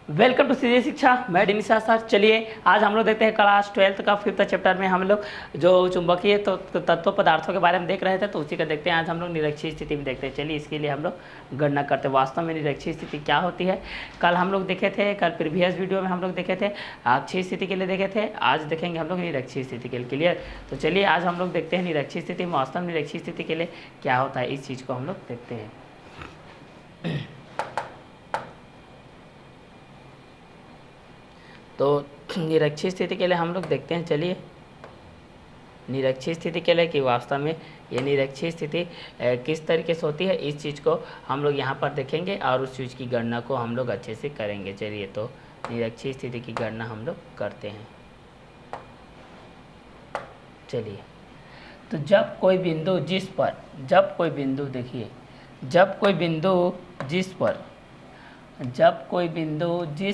Welcome to सीधी शिक्षा। मैं डिनिशा sir. चलिए आज हम लोग देखते हैं क्लास 12th का 5th चैप्टर में हम लोग जो चुंबकीय तत्व पदार्थों के बारे में देख रहे थे, तो उसी का देखते हैं। आज हम लोग निरक्षीय स्थिति में देखते हैं। चलिए इसके लिए हम लोग गणना करते हैं वास्तव में निरक्षीय स्थिति क्या होती है। कल हम लोग देखे थे, कल प्रीवियस वीडियो में हम लोग देखे थे अक्षीय स्थिति के लिए देखे थे। आज देखेंगे हम लोग निरक्षीय स्थिति के लिए। क्लियर? तो चलिए आज हम लोग देखते हैं निरक्षीय स्थिति में वास्तव में निरक्षीय स्थिति के लिए क्या होता है, इस चीज़ को हम लोग देखते हैं। तो निरक्षीय स्थिति के लिए हम लोग देखते हैं। चलिए निरक्षीय स्थिति के लिए कि वास्तव में ये निरक्षीय स्थिति किस तरीके से होती है, इस चीज़ को हम लोग यहाँ पर देखेंगे और उस चीज़ की गणना को हम लोग अच्छे से करेंगे। चलिए तो निरक्षीय स्थिति की गणना हम लोग करते हैं। चलिए तो जब कोई बिंदु जिस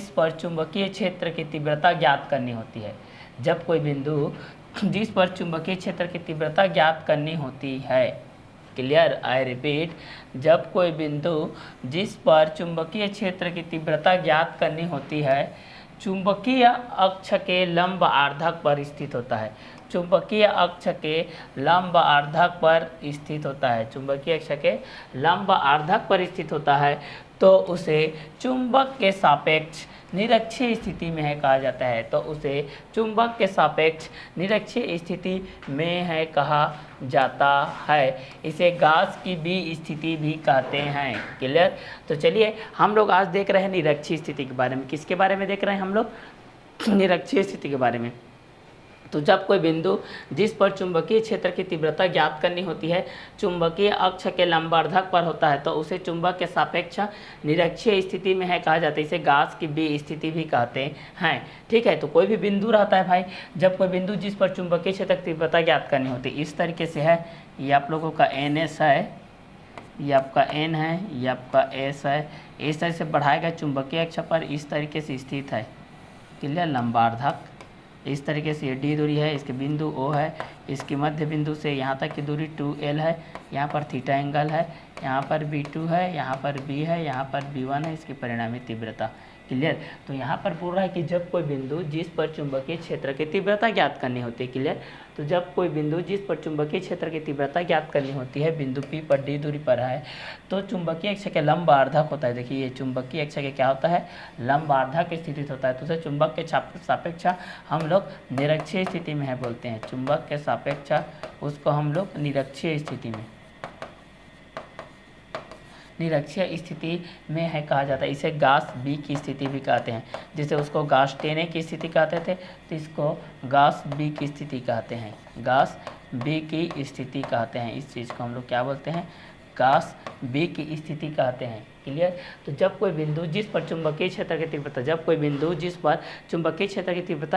पर चुंबकीय क्षेत्र की तीव्रता ज्ञात करनी होती है, जब कोई बिंदु जिस पर चुंबकीय क्षेत्र की तीव्रता ज्ञात करनी होती है। क्लियर? आई रिपीट, जब कोई बिंदु जिस पर चुंबकीय क्षेत्र की तीव्रता ज्ञात करनी होती है चुंबकीय अक्ष के लंब आर्धक पर स्थित होता है। चुंबकीय अक्ष के लंब आर्धक पर स्थित होता है। चुंबकीय अक्ष के लंब आर्धक पर स्थित होता है तो उसे चुंबक के सापेक्ष निरक्षीय स्थिति में है कहा जाता है। तो उसे चुंबक के सापेक्ष निरक्षीय स्थिति में है कहा जाता है। इसे गॉस की बी स्थिति भी कहते हैं। क्लियर? तो चलिए हम लोग आज देख रहे हैं निरक्षीय स्थिति के बारे में। किसके बारे में देख रहे हैं हम लोग? निरक्षीय स्थिति के बारे में। तो जब कोई बिंदु जिस पर चुंबकीय क्षेत्र की तीव्रता ज्ञात करनी होती है चुंबकीय अक्ष के लंबार्धक पर होता है तो उसे चुंबक के सापेक्ष निरक्षीय स्थिति में है कहा जाता है। इसे गॉस की बी स्थिति भी कहते हैं। ठीक है? तो कोई भी बिंदु रहता है भाई, जब कोई बिंदु जिस पर चुंबकीय क्षेत्र की तीव्रता ज्ञात करनी होती है, इस तरीके से है। ये आप लोगों का NS है, ये आपका N है, ये आपका S है। इस तरह से बढ़ाएगा चुंबकीय अक्ष पर इस तरीके से स्थित है। क्लियर? लंबार्धक इस तरीके से ये D दूरी है, इसके बिंदु O है, इसके मध्य बिंदु से यहाँ तक की दूरी 2L है। यहाँ पर थीटा एंगल है, यहाँ पर B2 है, यहाँ पर B है, यहाँ पर B1 है, इसकी परिणामी तीव्रता। क्लियर? तो यहाँ पर बोल रहा है कि जब कोई बिंदु जिस पर चुंबकीय क्षेत्र की तीव्रता ज्ञात करनी होती है। क्लियर? तो जब कोई बिंदु जिस पर चुंबकीय क्षेत्र की तीव्रता ज्ञात करनी होती है बिंदु P पर D दूरी पर है तो चुंबकीय अक्ष के लंब आर्धक होता है। देखिए ये चुंबकीय अक्ष के क्या होता है? लंब आर्धक स्थित होता है। तो उसे चुंबक के सापेक्ष हम लोग निरक्षीय स्थिति में है बोलते हैं। चुंबक के सापेक्ष उसको हम लोग निरक्षीय स्थिति में है कहा जाता है। इसे गॉस बी की स्थिति भी कहते हैं। जैसे उसको गॉस 10A की स्थिति कहते थे तो इसको गॉस बी की स्थिति कहते हैं। गॉस बी की स्थिति कहते हैं। इस चीज़ को हम लोग क्या बोलते हैं? गॉस बी की स्थिति कहते हैं। क्लियर? तो जब कोई बिंदु जिस पर चुंबकीय क्षेत्र की तीव्रता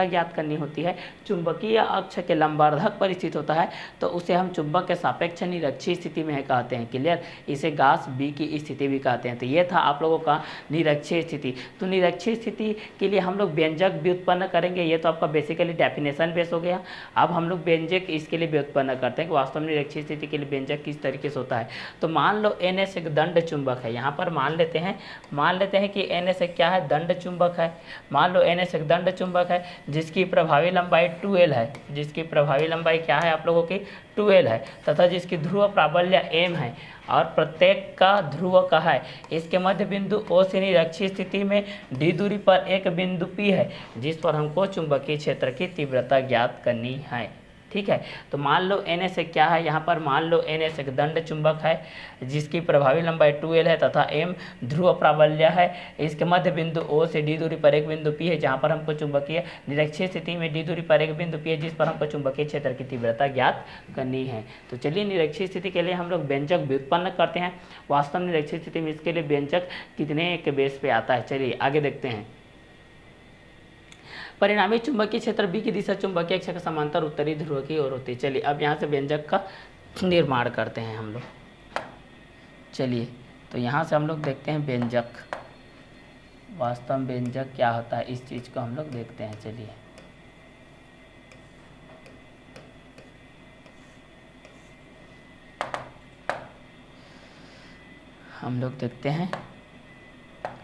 ज्ञात करनी होती है चुंबकीय अक्ष के लंबार्धक पर स्थित होता है तो उसे हम चुंबक के सापेक्ष निरक्षीय स्थिति में है कहते हैं। क्लियर? इसे गॉस बी की स्थिति भी कहते हैं। तो ये था आप लोगों का निरक्षीय स्थिति। तो निरक्षीय स्थिति के लिए हम लोग व्यंजक व्युत्पन्न करेंगे। ये तो आपका बेसिकली डेफिनेशन बेस हो गया। अब हम लोग व्यंजक इसके लिए व्युत्पन्न करते हैं कि वास्तव में निरक्षीय स्थिति के लिए व्यंजक किस तरीके से होता है। तो मान लो NS एक दंड चुंबक है। यहाँ पर मान लेते हैं कि NS एक क्या है? दंड चुंबक है। मान लो NS एक दंड चुंबक है जिसकी प्रभावी लंबाई 2L है। जिसकी प्रभावी लंबाई क्या है आप लोगों की? 2L है तथा जिसकी ध्रुव प्राबल्य M है और प्रत्येक का ध्रुव का है। इसके मध्य बिंदु O से निरक्षीय स्थिति में D दूरी पर एक बिंदु P है जिस पर हमको चुंबकीय क्षेत्र की तीव्रता ज्ञात करनी है। ठीक है? तो मान लो NS एक क्या है? यहाँ पर मान लो NS एक दंड चुंबक है जिसकी प्रभावी लंबाई 2L है तथा M ध्रुव प्राबल्य है। इसके मध्य बिंदु O से D दूरी पर एक बिंदु P है जहाँ पर हमको चुंबकीय निरक्षीय स्थिति में D दूरी पर एक बिंदु P है जिस पर हमको चुंबकीय क्षेत्र की तीव्रता ज्ञात करनी है। तो चलिए निरक्षीय स्थिति के लिए हम लोग व्यंजक व्युत्पन्न करते हैं। वास्तव में निरक्षीय स्थिति में इसके लिए व्यंजक कितने के बेस पे आता है, चलिए आगे देखते हैं। परिणामी चुंबकीय क्षेत्र B की दिशा चुंबकीय अक्ष के समांतर उत्तरी ध्रुव की ओर होती है। चलिए अब यहाँ से व्यंजक का निर्माण करते हैं हम लोग। चलिए तो यहाँ से हम लोग देखते हैं व्यंजक। वास्तव में व्यंजक क्या होता है इस चीज़ को हम लोग देखते हैं। चलिए हम लोग देखते हैं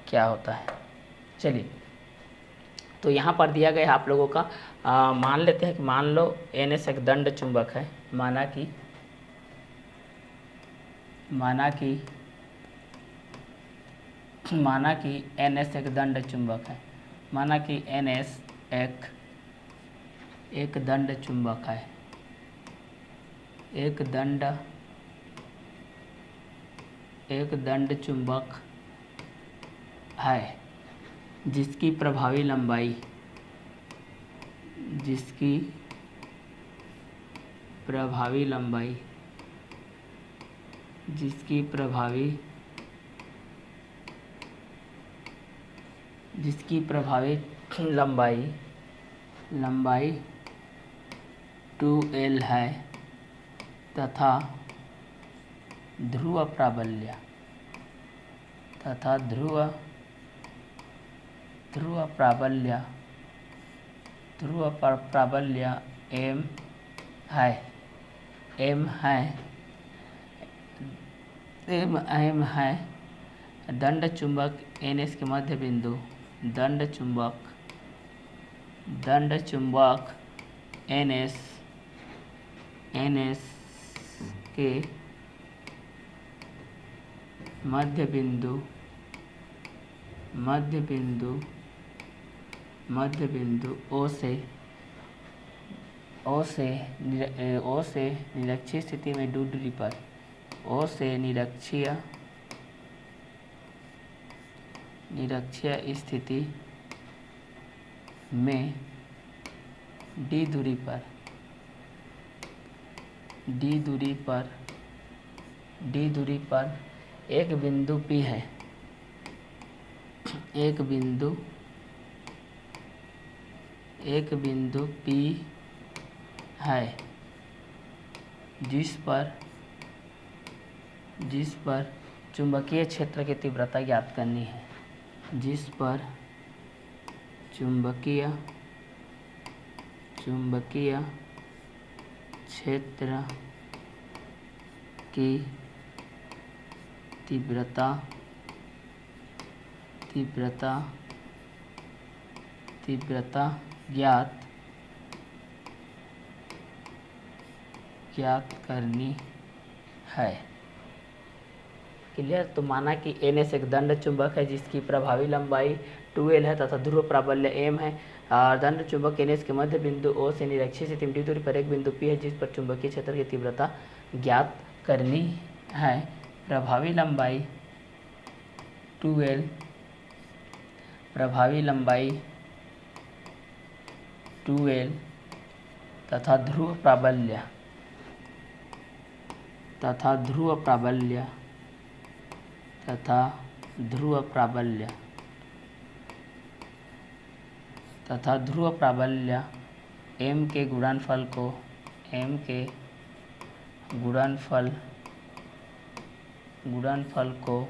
क्या होता है। चलिए, तो यहाँ पर दिया गया है आप लोगों का, मान लेते हैं कि मान लो NS एक दंड चुंबक है, माना कि NS एक दंड चुंबक है, माना कि NS एक दंड चुंबक है, एक दंड चुंबक है जिसकी प्रभावी लंबाई लंबाई 2L है तथा ध्रुव प्राबल्य m है। दंड चुंबक NS के मध्य बिंदु, दंड चुंबक NS के मध्य बिंदु O से निरक्षीय स्थिति में d दूरी पर, O से निरक्षीय स्थिति में d दूरी पर एक बिंदु P है, एक बिंदु P है जिस पर चुंबकीय क्षेत्र की तीव्रता ज्ञात करनी है, जिस पर चुंबकीय क्षेत्र की तीव्रता ज्ञात करनी है। क्लियर। तो माना कि NS एक दंड चुंबक है जिसकी प्रभावी लंबाई 2L है तथा ध्रुव प्राबल्य m है। दंड चुंबक NS के मध्य बिंदु O से निरक्षीय स्थिति में d दूरी पर एक बिंदु P है जिस पर चुंबकीय क्षेत्र की तीव्रता ज्ञात करनी है। प्रभावी लंबाई 2L, तथा ध्रुव प्राबल्य m के गुणनफल को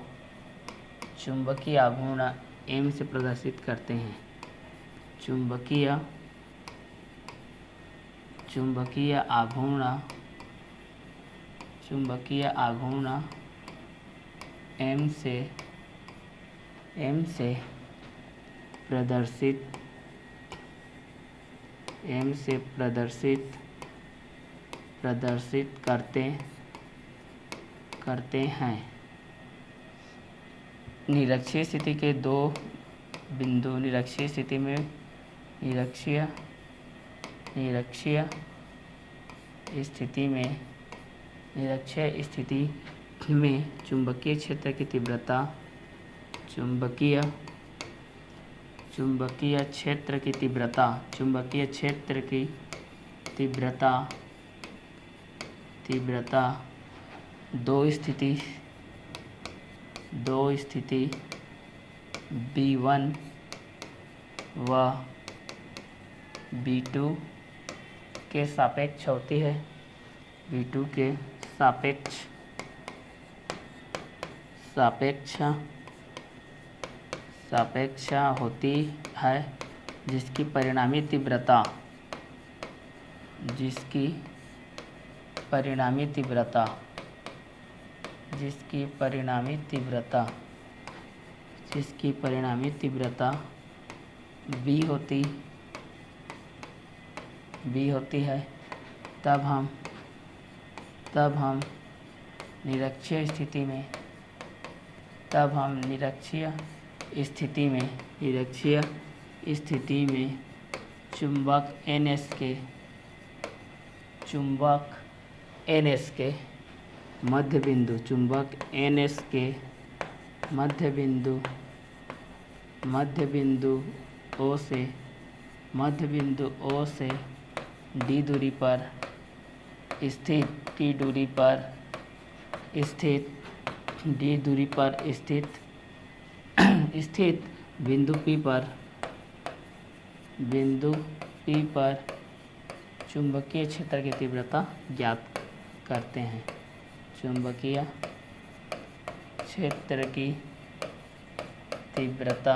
चुंबकीय आघूर्ण m से प्रदर्शित करते हैं। चुंबकीय आघूर्ण m से प्रदर्शित करते हैं। निरक्षीय स्थिति के दो बिंदु, निरक्षीय स्थिति में चुंबकीय क्षेत्र की तीव्रता दो स्थिति B1 व B2 के सापेक्ष होती है। B2 के सापेक्ष होती है जिसकी परिणामी तीव्रता बी होती है, तब हम निरक्षीय स्थिति में चुंबक NS के मध्य बिंदु O से D दूरी पर स्थित बिंदु P पर चुंबकीय क्षेत्र की तीव्रता ज्ञात करते हैं। चुंबकीय क्षेत्र की तीव्रता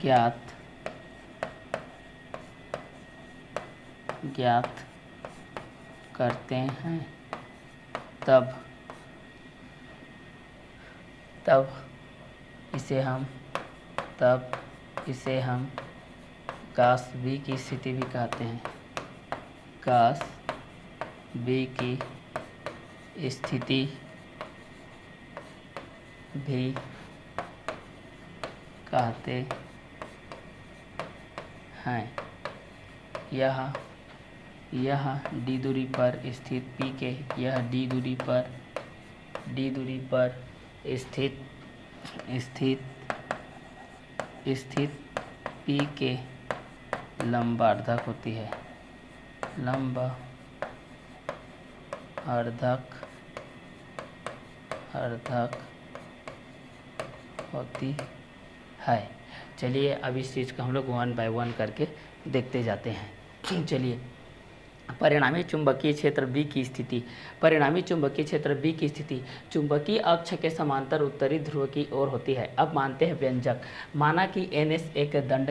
ज्ञात करते हैं, तब इसे हम गॉस बी की स्थिति भी कहते हैं। गॉस बी की स्थिति भी कहते हैं। यह डी दूरी पर स्थित P के स्थित P के लंबार्धक होती है। होती है। चलिए अब इस चीज़ को हम लोग 1 बाय 1 करके देखते जाते हैं। चलिए, परिणामी चुंबकीय क्षेत्र B की स्थिति चुंबकीय अक्ष के समांतर उत्तरी ध्रुव की ओर होती है। अब मानते हैं व्यंजक। माना कि NS एक दंड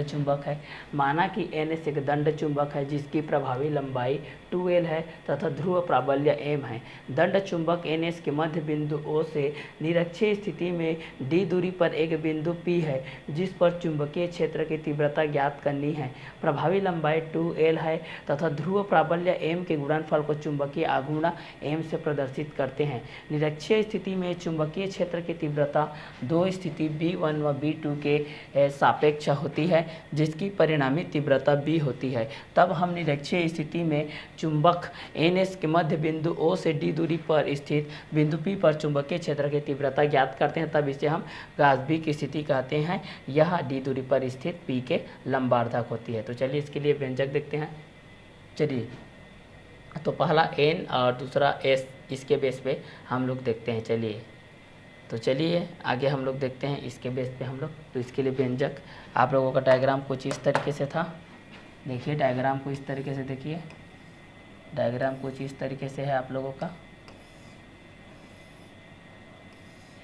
चुंबक है जिसकी प्रभावी लंबाई 2L है तथा ध्रुव प्राबल्य M है। दंड चुंबक NS के मध्य बिंदु O से निरक्षीय स्थिति में D दूरी पर एक बिंदु P है जिस पर चुंबकीय क्षेत्र की तीव्रता ज्ञात करनी है। प्रभावी लंबाई 2L है तथा ध्रुव प्राबल्य M के गुणनफल को चुंबकीय आघूर्ण M से प्रदर्शित करते हैं। निरक्षीय स्थिति में चुंबकीय क्षेत्र की तीव्रता दो स्थिति B1 व B2 के सापेक्ष होती है जिसकी परिणामी तीव्रता B होती है। तब हम निरक्षीय स्थिति में चुंबक NS के मध्य बिंदु O से D दूरी पर स्थित बिंदु P पर चुंबकीय क्षेत्र की तीव्रता ज्ञात करते हैं, तब इसे हम गॉस बी की स्थिति कहते हैं। यह D दूरी पर स्थित P के लंबार्धक होती है। तो चलिए इसके लिए व्यंजक देखते हैं। चलिए, तो पहला N और दूसरा S, इसके बेस पे हम लोग देखते हैं। चलिए आगे हम लोग देखते हैं इसके बेस पे हम लोग। तो इसके लिए व्यंजक, आप लोगों का डायग्राम कुछ इस तरीके से था। देखिए डायग्राम को इस तरीके से देखिए, डायग्राम कुछ इस तरीके से है आप लोगों का।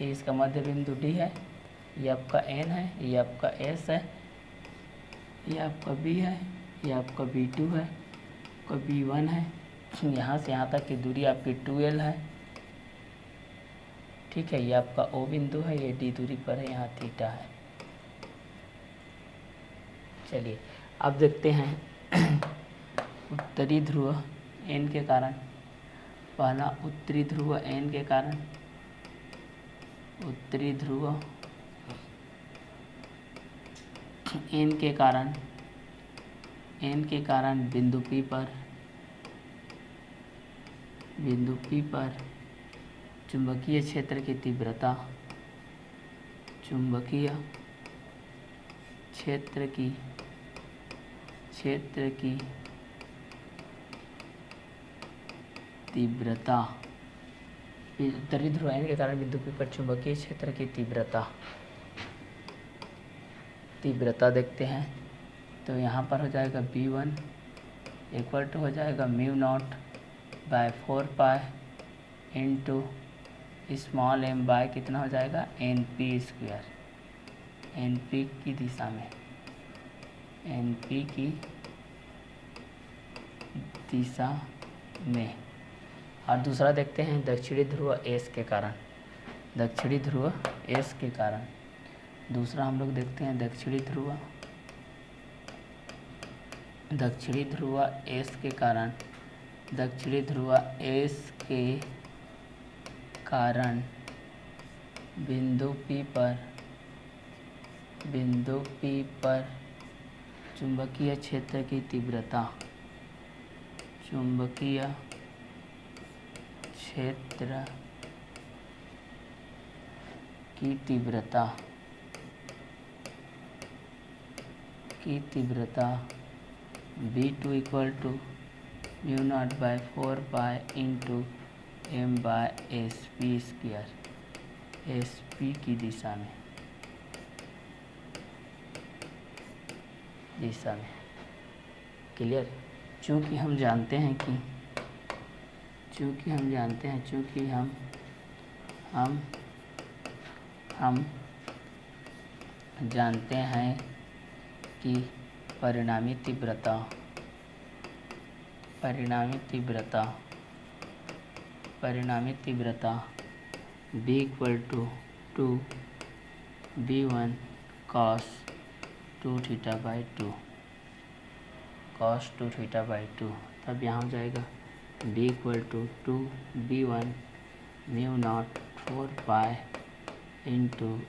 ये इसका मध्य बिंदु D है, ये आपका N है, ये आपका S है, ये आपका B है, ये आपका B2 है, आपका B1 है। यहाँ से यहाँ तक की दूरी आपकी 2L है। ठीक है, ये आपका O बिंदु है, ये D दूरी पर है, यहाँ थीटा है। चलिए अब देखते हैं उत्तरी ध्रुव N के कारण। पहला उत्तरी ध्रुव N के कारण, उत्तरी ध्रुव N के कारण बिंदु P पर चुंबकीय क्षेत्र की तीव्रता, उत्तरी ध्रुव N के कारण बिंदु P पर चुंबकीय क्षेत्र की तीव्रता देखते हैं। तो यहाँ पर हो जाएगा B1 इक्वल टू हो जाएगा μ0/4π इंटू स्मॉल m बाय कितना हो जाएगा NP², NP की दिशा में, NP की दिशा में। और दूसरा देखते हैं दक्षिणी ध्रुव S के कारण। दक्षिणी ध्रुव एस के कारण। दूसरा हम लोग देखते हैं दक्षिणी ध्रुव एस के कारण। दक्षिणी ध्रुव एस के कारण बिंदु P पर चुंबकीय क्षेत्र की तीव्रता V2 equal to mu not by 4 pi into m by SP square, SP की दिशा में क्लियर। चूँकि हम जानते हैं कि परिणामी तीव्रता B equal to 2B1 cos 2 theta by 2, तब यहाँ हो जाएगा B equal to 2B1 mu not 4 pi into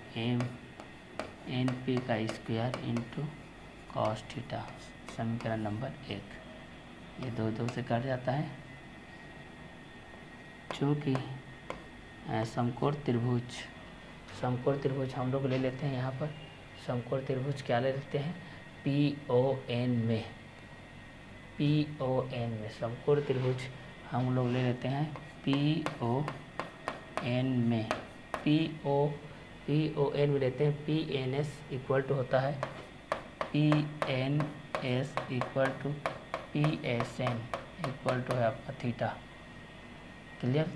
NP का स्क्वायर इंटू कॉस थीटा। समीकरण नंबर 1, ये 2 से कट जाता है। चूँकि समकोण त्रिभुज हम लोग ले लेते हैं। यहाँ पर समकोण त्रिभुज क्या ले लेते हैं, PON में समकोण त्रिभुज हम लोग ले लेते हैं PON में लेते हैं। PNS इक्वल टू होता है PNS equal to PSN equal to है आपका थीटा। क्लियर।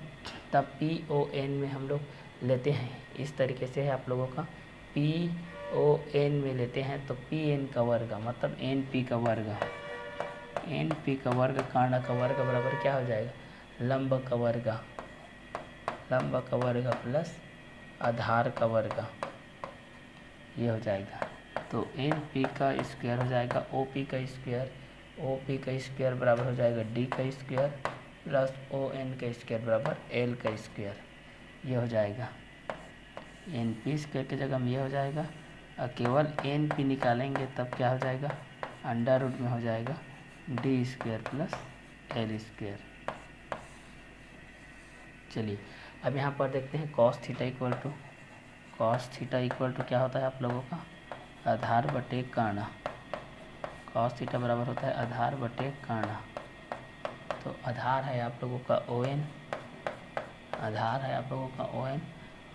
तब PON में हम लोग लेते हैं इस तरीके से है आप लोगों का। PON में लेते हैं तो PN का वर्ग मतलब NP का वर्ग, कर्ण का वर्ग बराबर क्या हो जाएगा, लंब का वर्ग प्लस आधार का वर्ग, ये हो जाएगा। तो NP का स्क्वायर हो जाएगा OP का स्क्वायर बराबर हो जाएगा D का स्क्वायर प्लस ON का स्क्वायर बराबर L का स्क्वायर, ये हो जाएगा। NP स्क्वायर की जगह में ये हो जाएगा और केवल NP निकालेंगे तब क्या हो जाएगा, अंडर रूट में हो जाएगा D square plus L square. चलिए अब यहाँ पर देखते हैं कॉस थीटा इक्वल टू क्या होता है आप लोगों का, आधार बटे कर्ण। कॉस थीटा बराबर होता है आधार बटे कर्ण। तो आधार है आप लोगों का ON,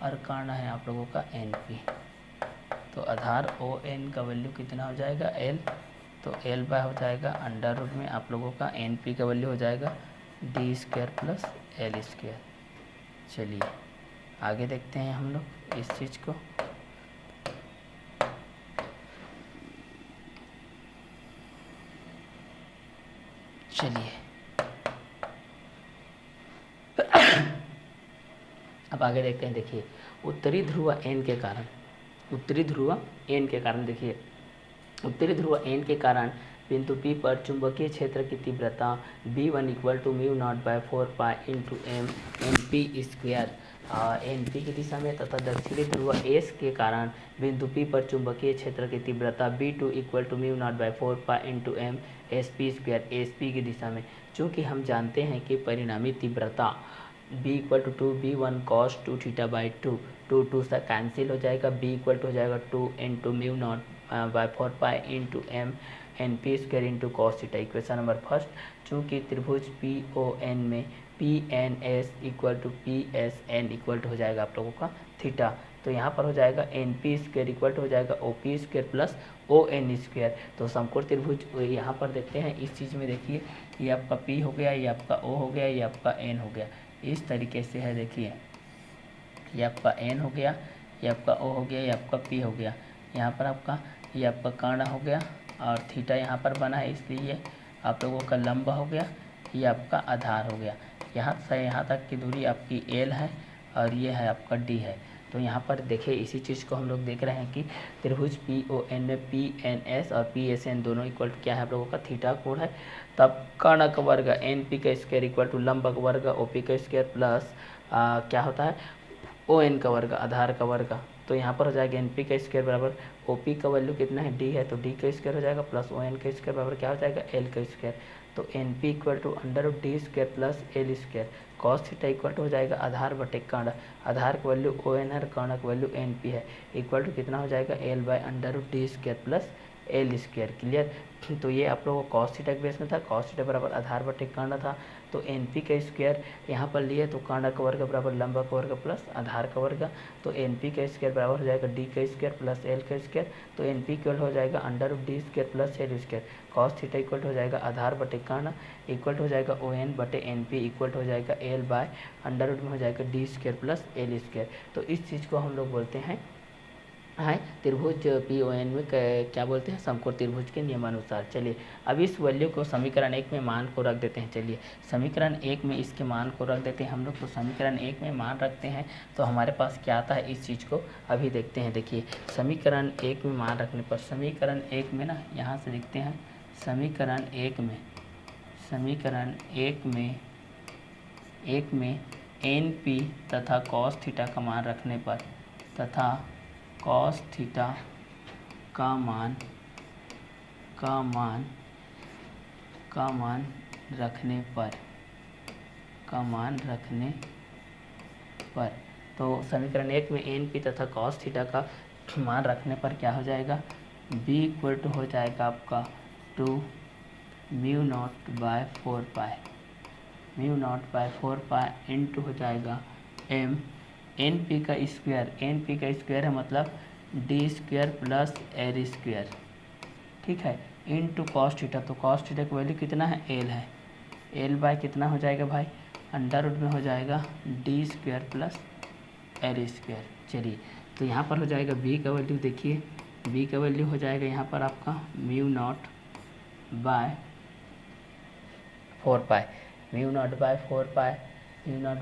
और कर्ण है आप लोगों का NP। तो आधार ON का वैल्यू कितना हो जाएगा, L। तो L बाय हो जाएगा अंडर रूट में आप लोगों का NP का वैल्यू हो जाएगा D square plus L square. चलिए आगे देखते हैं हम लोग इस चीज़ को। चलिए अब आगे देखते हैं। देखिए उत्तरी ध्रुव N के कारण देखिए उत्तरी ध्रुव N के कारण बिंदु P पर चुंबकीय क्षेत्र की तीव्रता B1 equal to mu not by 4 pi into NP square NP की दिशा में तथा दक्षिणी ध्रुव S के कारण बिंदु P पर चुंबकीय क्षेत्र की तीव्रता B2 equal to mu not by 4 pi into SP square SP की दिशा में। चूँकि हम जानते हैं कि परिणामी तीव्रता B equal to 2B1 cos 2 theta by 2 से कैंसिल हो जाएगा। B इक्वल टू हो जाएगा 2 into mu not by 4 pi into NP square into cos theta. Equation number first, चूँकि त्रिभुज PON में PNS equal to PSN equal to हो जाएगा आप लोगों का थीटा। तो यहाँ पर हो जाएगा NP स्क्वायर इक्वल टू हो जाएगा OP square plus ON square. तो समकोण त्रिभुज यहाँ पर देखते हैं इस चीज़ में। देखिए ये आपका P हो गया, ये आपका O हो गया, ये आपका N हो गया। इस तरीके से है। देखिए ये आपका N हो गया, ये आपका O हो गया, ये आपका P हो गया। यहाँ पर आपका ये आपका कर्ण हो गया और थीटा यहाँ पर बना है, इसलिए आप लोगों का लंब हो गया, ये आपका आधार हो गया। यहाँ से यहाँ तक की दूरी आपकी L है और ये है आपका D है। तो यहाँ पर देखिए इसी चीज़ को हम लोग देख रहे हैं कि त्रिभुज PON में PNS और PSN दोनों इक्वल टू क्या है आप लोगों का थीटा कोण है। तब कर्ण का वर्ग NP का स्क्वायर इक्वल टू लंब का वर्ग OP का स्क्वायर प्लस क्या होता है ON का वर्ग आधार का वर्ग। तो यहाँ पर हो जाएगा NP का स्क्वायर बराबर OP का वैल्यू कितना है D है तो D का स्क्वायर हो जाएगा प्लस ON का स्क्वायर बराबर क्या हो जाएगा L का स्क्वायर। तो NP equal to under root D square plus L square cos theta equal to हो जाएगा आधार बटे कर्ण। आधार का वैल्यू ON है, कर्ण का वैल्यू NP है, इक्वल टू कितना हो जाएगा L by under root D square plus L square. Clear. तो ये आप लोगों को कॉस थीटा के बेस में था, कॉस थीटा बराबर आधार बटे कर्ण था। तो NP का स्क्वायर यहाँ पर लिए तो कर्ण का वर्ग बराबर लंबा का वर्ग प्लस आधार का वर्ग। तो NP का स्क्वायर बराबर हो जाएगा D का स्क्वायर प्लस L का स्क्वायर। तो NP इक्वल हो जाएगा under root D square plus L square. Cos theta equal हो जाएगा आधार बटे कर्ण इक्वल हो जाएगा ON बटे NP इक्वल हो जाएगा L बाय अंडर रूट में हो जाएगा D square plus L square. तो इस चीज़ को हम लोग बोलते हैं त्रिभुज PON में क्या बोलते हैं समकोण त्रिभुज के नियमानुसार। चलिए अब इस वैल्यू को समीकरण 1 में मान को रख देते हैं। चलिए समीकरण 1 में इसके मान को रख देते हैं हम लोग। तो समीकरण 1 में मान रखते हैं तो हमारे पास क्या आता है इस चीज़ को अभी देखते हैं। देखिए समीकरण 1 में मान रखने पर समीकरण 1 में ना यहाँ से लिखते हैं समीकरण 1 में NP तथा कॉस थीटा का मान रखने पर तथा कॉस थीटा का मान रखने पर तो समीकरण 1 में NP तथा कॉस थीटा का मान रखने पर क्या हो जाएगा B इक्वल टू हो जाएगा आपका 2 mu not by 4 pi into हो जाएगा M NP का स्क्वायर है मतलब D square plus L square, ठीक है, इंटू कॉस थीटा। तो कॉस थीटा का वैल्यू कितना है L है, L बाय कितना हो जाएगा भाई अंडर रूट में हो जाएगा D square plus L square. चलिए तो यहाँ पर हो जाएगा B का वैल्यू, देखिए B का वैल्यू हो जाएगा यहाँ पर आपका mu naught by 4 pi, mu naught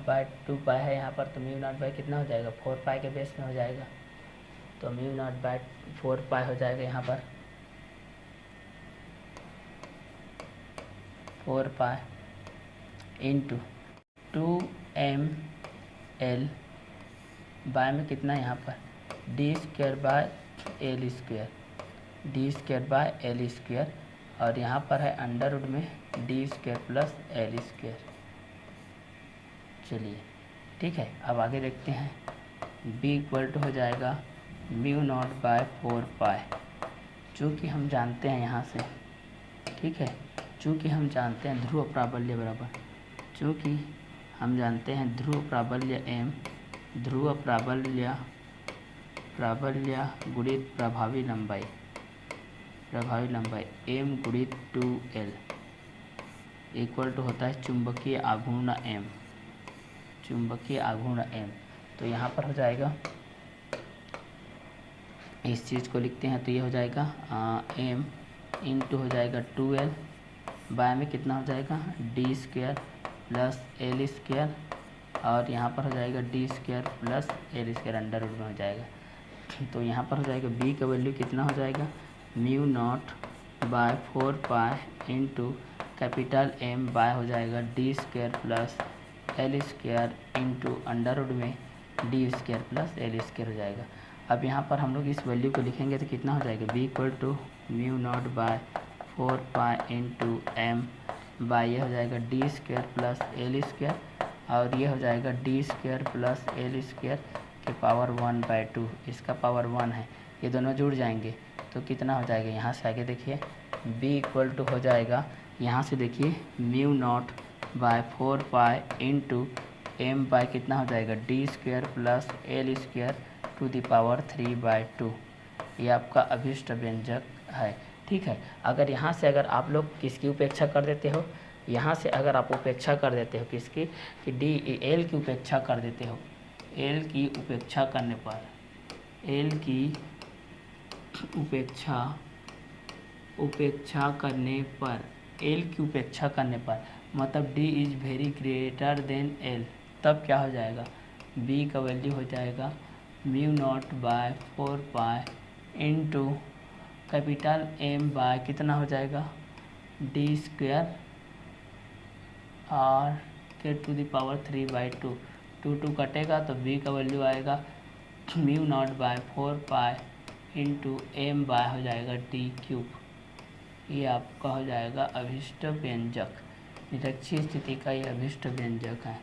bye 2 पाई है यहाँ पर। तो म्यू नॉट बाय कितना हो जाएगा 4 पाई के बेस में हो जाएगा। तो म्यू नॉट बाय 4 पाई हो जाएगा यहाँ पर 4 पाई इंटू 2mL बाय में कितना यहाँ पर D square by L square और यहाँ पर है अंडर रूट में D square plus L square. चलिए ठीक है, अब आगे देखते हैं B इक्वल टू हो जाएगा म्यू नॉट बाय 4 पाई, चूँकि हम जानते हैं यहाँ से, ठीक है, चूँकि हम जानते हैं ध्रुव प्राबल्य बराबर, चूँकि हम जानते हैं ध्रुव प्राबल्य M ध्रुव प्राबल्य गुणित प्रभावी लंबाई M गुणित 2L इक्वल टू होता है चुंबकीय आघूर्ण M। तो यहाँ पर हो जाएगा इस चीज़ को लिखते हैं तो ये हो जाएगा M इंटू हो जाएगा 2L बाय में कितना हो जाएगा D square plus L square और यहाँ पर हो जाएगा D square plus L square under root में हो जाएगा। तो यहाँ पर हो जाएगा B का वैल्यू कितना हो जाएगा mu not by 4 pi into capital M by हो जाएगा D square plus L square into under root में D square plus L square हो जाएगा। अब यहाँ पर हम लोग इस वैल्यू को लिखेंगे तो कितना हो जाएगा B equal to mu not by 4 pi into M by ये हो जाएगा D square plus L square और ये हो जाएगा D square plus L square के पावर 1/2, इसका पावर 1 है, ये दोनों जुड़ जाएंगे तो कितना हो जाएगा। यहाँ से आगे देखिए B इक्वल टू हो जाएगा, यहाँ से देखिए mu not by 4 pi into M by कितना हो जाएगा D square plus L square to the power 3/2, ये आपका अभिष्ट व्यंजक है। ठीक है, अगर यहाँ से अगर आप लोग किसकी उपेक्षा कर देते हो, यहाँ से अगर आप उपेक्षा कर देते हो किसकी कि L की उपेक्षा कर देते हो, L की उपेक्षा करने पर L की उपेक्षा करने पर मतलब D is very greater then L, तब क्या हो जाएगा B का वैल्यू हो जाएगा mu not by 4 pi into capital M by कितना हो जाएगा डी स्क्वायर आर के टू द पावर 3/2। 2 कटेगा तो बी का वैल्यू आएगा mu not by 4 pi into M by हो जाएगा डी क्यूब। ये आपका हो जाएगा अभिष्ट व्यंजक, निरक्षीय स्थिति का ये अभिष्ट व्यंजक है।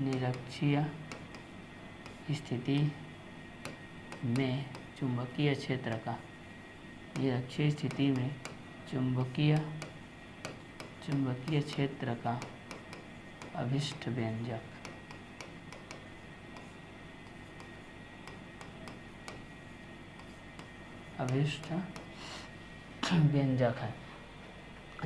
निरक्षीय स्थिति में चुंबकीय क्षेत्र का, निरक्षीय स्थिति में चुंबकीय क्षेत्र का अभिष्ट व्यंजक, अभिष्ट व्यंजक है।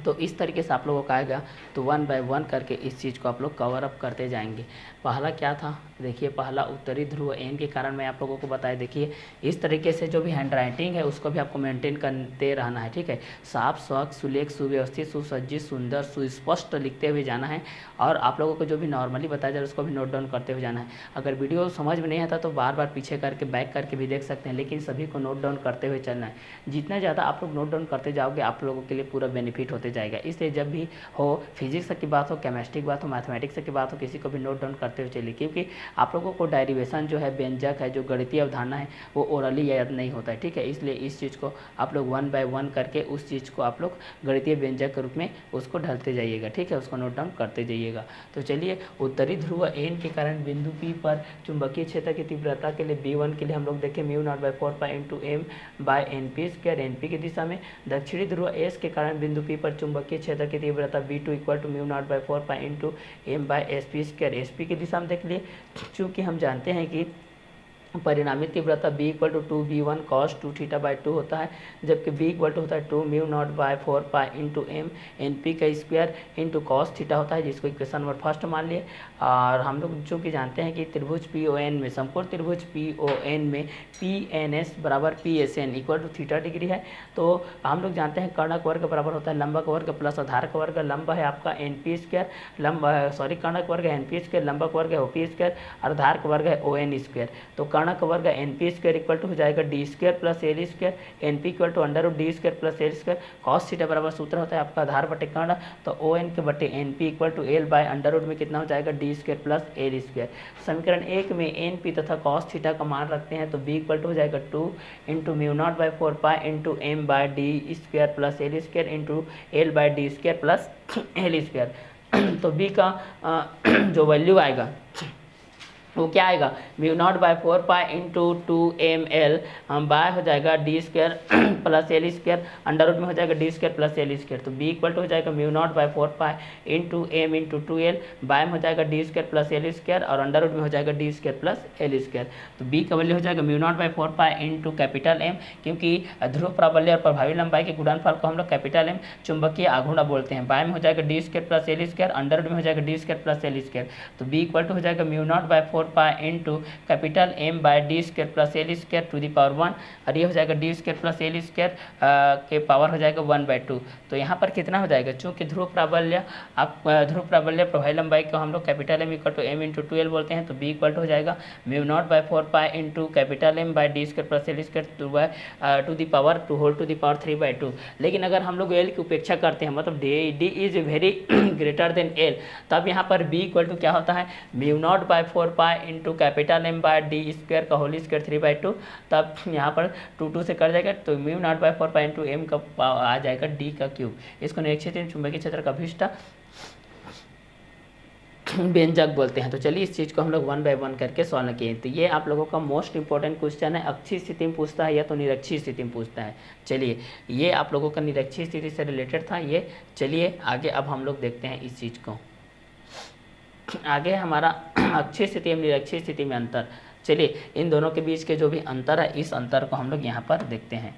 तो इस तरीके से आप लोगों को आएगा। तो 1 बाय 1 करके इस चीज़ को आप लोग कवर अप करते जाएंगे। पहला क्या था, देखिए पहला उत्तरी ध्रुव एन के कारण मैं आप लोगों को बताया। देखिए इस तरीके से जो भी हैंड राइटिंग है उसको भी आपको मेंटेन करते रहना है, ठीक है। साफ स्वच्छ सुलेख सुव्यवस्थित सुसज्जित सुंदर सुस्पष्ट लिखते हुए जाना है। और आप लोगों को जो भी नॉर्मली बताया जा रहा है उसको भी नोट डाउन करते हुए जाना है। अगर वीडियो समझ में नहीं आता तो बार बार पीछे करके बैक करके भी देख सकते हैं, लेकिन सभी को नोट डाउन करते हुए चलना है। जितना ज़्यादा आप लोग नोट डाउन करते जाओगे आप लोगों के लिए पूरा बेनिफिट होते जाएगा। इसलिए जब भी हो फिजिक्स की बात हो, केमिस्ट्री की बात हो, मैथमेटिक्स की बात हो, किसी को भी नोट डाउन करते हुए चलिए, क्योंकि आप लोगों को डेरिवेशन जो है, व्यंजक है, जो गणितीय अवधारणा है वो ओरली याद नहीं होता है, ठीक है। इसलिए इस चीज़ को आप लोग 1 बाय 1 करके उस चीज़ को आप लोग गणितीय व्यंजक के रूप में उसको ढलते जाइएगा, ठीक है, उसको नोट डाउन करते जाइएगा। तो चलिए, उत्तरी ध्रुव एन के कारण बिंदु पी पर चुंबकीय क्षेत्र की तीव्रता के लिए B1 के लिए हम लोग देखें mu not by 4 pi into M by N P square, N P की दिशा में। दक्षिणी ध्रुव एस के कारण बिंदु पी पर चुंबकीय क्षेत्र की तीव्रता B2 equal to mu not by 4 pi into M by S P square, S P की दिशा में देख लिए। चूँकि हम जानते हैं कि परिणामी तीव्रता B equal to 2B1 cos 2 theta by 2 होता है, जबकि B इक्वल टू होता है 2 mu not by 4 pi into M N P का स्क्वायर इंटू कॉस थीटा होता है, जिसको इक्वेशन नंबर फर्स्ट मान लिए। और हम लोग चूँकि जानते हैं कि त्रिभुज PON में, समकोण त्रिभुज PON में PNS बराबर PSN equal to theta degree है। तो हम लोग जानते हैं कर्णक वर्ग बराबर होता है लंबक वर्ग प्लस आधारक वर्ग। लंब है आपका NP स्क्वायर, कर्णक वर्ग है NP स्क्वायर, लंबक वर्ग है OP स्क्वायर, आधारक वर्ग है ON स्क्वायर। तो कर्णक वर्ग NP स्क्वायर इक्वल टू हो जाएगा D square plus L square, NP equal to under root D square plus L square. Cos theta बराबर सूत्र होता है आपका आधार बटे कर्ण, तो ON के बटे NP equal to L by under root में कितना हो जाएगा D square plus L square. समीकरण 1 में NP तथा कॉस थीटा का मान रखते हैं, तो B इक्वल टू हो जाएगा 2 into mu not by 4 pi into M by D square plus L square into L by D square plus L square. तो B का जो वैल्यू आएगा वो क्या आएगा, mu not by 4 pi into 2ml by हो जाएगा D square plus L square, under root में हो जाएगा D square plus L square. तो बी इक्वल टू हो जाएगा mu not by 4 pi into M into 2l, by में हो जाएगा D square plus L square और अंडर रूट में हो जाएगा D square plus L square. तो बी का वैल्यू हो जाएगा mu not by 4 pi into capital M, क्योंकि ध्रुव प्राबल्य और प्रभावी लंबाई के गुणनफल को हम लोग कैपिटल एम चुंबकीय आघूर्ण बोलते हैं। बाय में हो जाएगा D square plus L square, under root में हो जाएगा D square plus L square. तो बी इक्वल टू हो जाएगा mu not by 4 pi into capital M by D square plus L square to the power 1, और ये हो जाएगा D square plus L square के पावर हो जाएगा 1/2। तो यहाँ पर कितना हो जाएगा, चूँकि ध्रुव प्राबल्य प्रभावी लंबाई को हम लोग capital M equal to M into 2l बोलते हैं। तो बी इक्वल टू हो जाएगा mu not by 4 pi into capital M by D square plus L square to the power 2 whole to the power 3/2। लेकिन अगर हम लोग एल की उपेक्षा करते हैं, मतलब D is very greater than L, तब यहाँ पर बी इक्वल टू क्या होता है, mu not by 4 pi into capital M by D square का होल स्क्वायर 3/2। तब यहाँ पर 2 से कर जाएगा, तो mu not by 4 pi into M का आ जाएगा डी का क्यूब। इसको निरक्षीय चुंबकीय क्षेत्र का अभिष्ट व्यंजक बोलते हैं। तो चलिए इस चीज़ को हम लोग 1 बाय 1 करके सॉल्व किए। तो ये आप लोगों का मोस्ट इंपॉर्टेंट क्वेश्चन है, अक्षीय स्थिति में पूछता है या तो निरक्षीय स्थिति में पूछता है। चलिए ये आप लोगों का निरक्षीय स्थिति से रिलेटेड था ये। चलिए आगे अब हम लोग देखते हैं इस चीज़ को। आगे हमारा अक्षीय स्थिति में निरक्षीय स्थिति में अंतर। चलिए इन दोनों के बीच के जो भी अंतर है, इस अंतर को हम लोग यहाँ पर देखते हैं।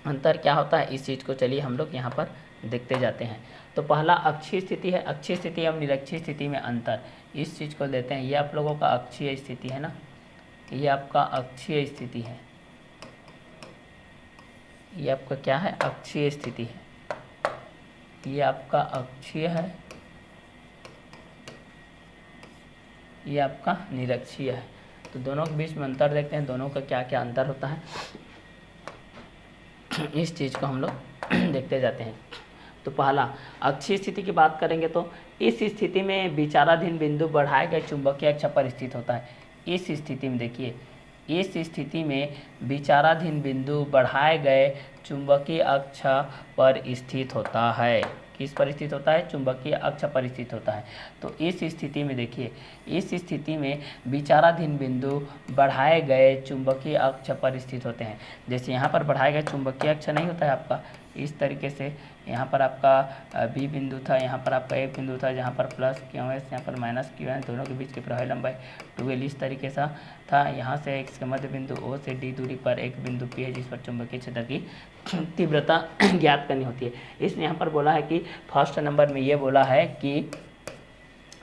अंतर क्या होता है इस चीज़ को चलिए हम लोग यहाँ पर देखते जाते हैं। तो पहला अक्षीय स्थिति है, अक्षीय स्थिति एवं निरक्षीय स्थिति में अंतर, इस चीज़ को लेते हैं। ये आप लोगों का अक्षीय स्थिति है ना, ये आपका अक्षीय स्थिति है, ये आपका क्या है, अक्षीय स्थिति है, ये आपका अक्षीय है, ये आपका निरक्षीय है। तो दोनों के बीच में अंतर देखते हैं, दोनों का क्या क्या अंतर होता है, इस चीज़ को हम लोग देखते जाते हैं। तो पहला अक्षीय स्थिति की बात करेंगे तो इस स्थिति में विचाराधीन बिंदु बढ़ाए गए चुंबकीय अक्ष पर स्थित होता है। इस स्थिति में देखिए, इस स्थिति में विचाराधीन बिंदु बढ़ाए गए चुंबकीय अक्ष पर स्थित होता है। किस पर स्थित होता है? चुंबकीय अक्ष पर स्थित होता है। तो इस स्थिति में देखिए, इस स्थिति में विचाराधीन बिंदु बढ़ाए गए चुंबकीय अक्ष पर स्थित होते हैं। जैसे यहाँ पर बढ़ाए गए चुंबकीय अक्ष नहीं होता है आपका, इस तरीके से यहाँ पर आपका बी बिंदु था, यहाँ पर आपका एक बिंदु था, जहाँ पर प्लस क्यू एस, यहाँ पर माइनस क्यू एन, दोनों के बीच की प्रवाही लंबाई 2l इस तरीके से था। यहाँ से एक्स के मध्य बिंदु ओ से डी दूरी पर एक बिंदु पी है जिस पर चुंबकीय क्षेत्र की तीव्रता ज्ञात करनी होती है। इसने यहाँ पर बोला है कि फर्स्ट नंबर में ये बोला है कि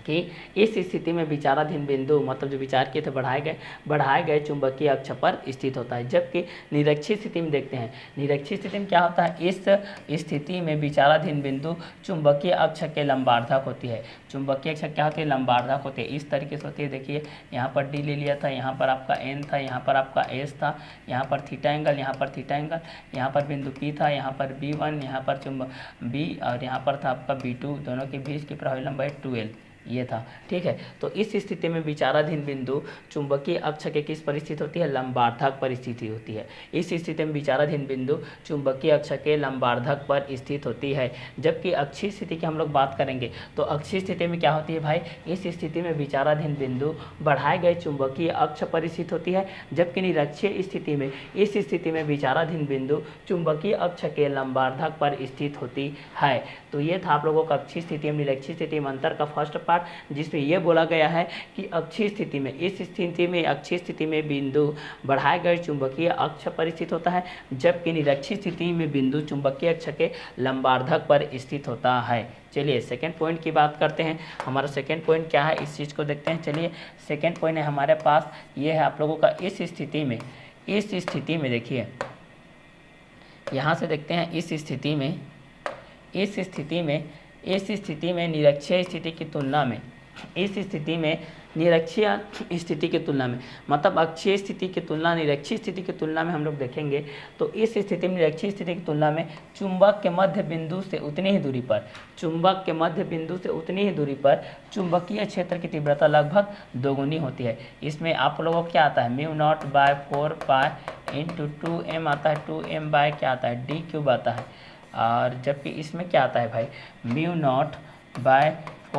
इस स्थिति में विचाराधीन बिंदु मतलब जो विचार किए थे बढ़ाए गए चुंबकीय अक्ष पर स्थित होता है। जबकि निरक्षीय स्थिति में देखते हैं, निरक्षीय स्थिति में क्या होता है, इस स्थिति में विचाराधीन बिंदु चुंबकीय अक्ष के लंबार्धक होती है। चुंबकीय अक्ष क्या होती है? लंबार्धक होती है। इस तरीके से होती है। देखिए यहाँ पर डी ले लिया था, यहाँ पर आपका एन था, यहाँ पर आपका एस था, यहाँ पर थीटा एंगल, यहाँ पर थीटा एंगल, यहाँ पर बिंदु पी था, यहाँ पर B1, यहाँ पर बी और यहाँ पर था आपका B2, दोनों के बीच की प्रवाही लंबाई 2l ये था। ठीक है, तो इस स्थिति में विचाराधीन बिंदु चुंबकीय अक्ष के किस पर स्थित होती है? लंबार्धक पर स्थित होती है। इस स्थिति में विचाराधीन बिंदु चुंबकीय अक्ष के लंबार्धक पर स्थित होती है। जबकि अक्षीय स्थिति की हम लोग बात करेंगे तो अक्षीय स्थिति में क्या होती है भाई? इस स्थिति में विचाराधीन बिंदु बढ़ाए गए चुंबकीय अक्ष पर स्थित होती है। जबकि निरक्षीय स्थिति में इस स्थिति में विचाराधीन बिंदु चुंबकीय अक्ष के लंबार्धक पर स्थित होती है। तो ये था आप लोगों का अक्षीय स्थिति में निरक्षीय स्थिति में अंतर का फर्स्ट पार्ट, जिसमें यह बोला गया है कि अक्षीय स्थिति में इस स्थिति में अक्षीय स्थिति में बिंदु बढ़ाए गए चुंबकीय अक्ष पर स्थित होता है, जबकि निरक्षीय स्थिति में बिंदु चुंबकीय अक्ष के लंबार्धक पर स्थित होता है। चलिए सेकेंड पॉइंट की बात करते हैं। हमारा सेकेंड पॉइंट क्या है, इस चीज़ को देखते हैं। चलिए सेकेंड पॉइंट है हमारे पास, ये है आप लोगों का इस स्थिति में देखिए, यहाँ से देखते हैं इस स्थिति में निरक्षीय स्थिति की तुलना में निरक्षीय स्थिति की तुलना में मतलब अक्षीय स्थिति की तुलना निरक्षीय स्थिति की तुलना में हम लोग देखेंगे तो इस स्थिति में निरक्षीय स्थिति की तुलना में चुंबक के मध्य बिंदु से उतनी ही दूरी पर चुंबकीय क्षेत्र की तीव्रता लगभग दोगुनी होती है। इसमें आप लोगों को क्या आता है? μ0/4π × 2m आता है, 2m बाय क्या आता है? d³ आता है। और जबकि इसमें क्या आता है भाई? μ0/4π ×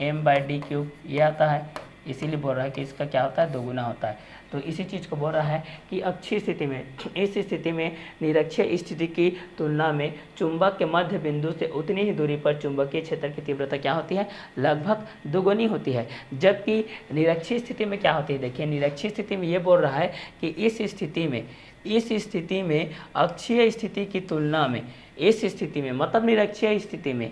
m/d³ ये आता है। इसीलिए बोल रहा है कि इसका क्या होता है? दोगुना होता है। तो इसी चीज़ को बोल रहा है कि अक्षीय स्थिति में इस स्थिति में निरक्षीय स्थिति की तुलना में चुंबक के मध्य बिंदु से उतनी ही दूरी पर चुंबकीय क्षेत्र की तीव्रता क्या होती है? लगभग दोगुनी होती है। जबकि निरक्षीय स्थिति में क्या होती है? देखिए निरक्षीय स्थिति में ये बोल रहा है कि इस स्थिति में अक्षीय स्थिति की तुलना में इस स्थिति में मतलब निरक्षीय स्थिति में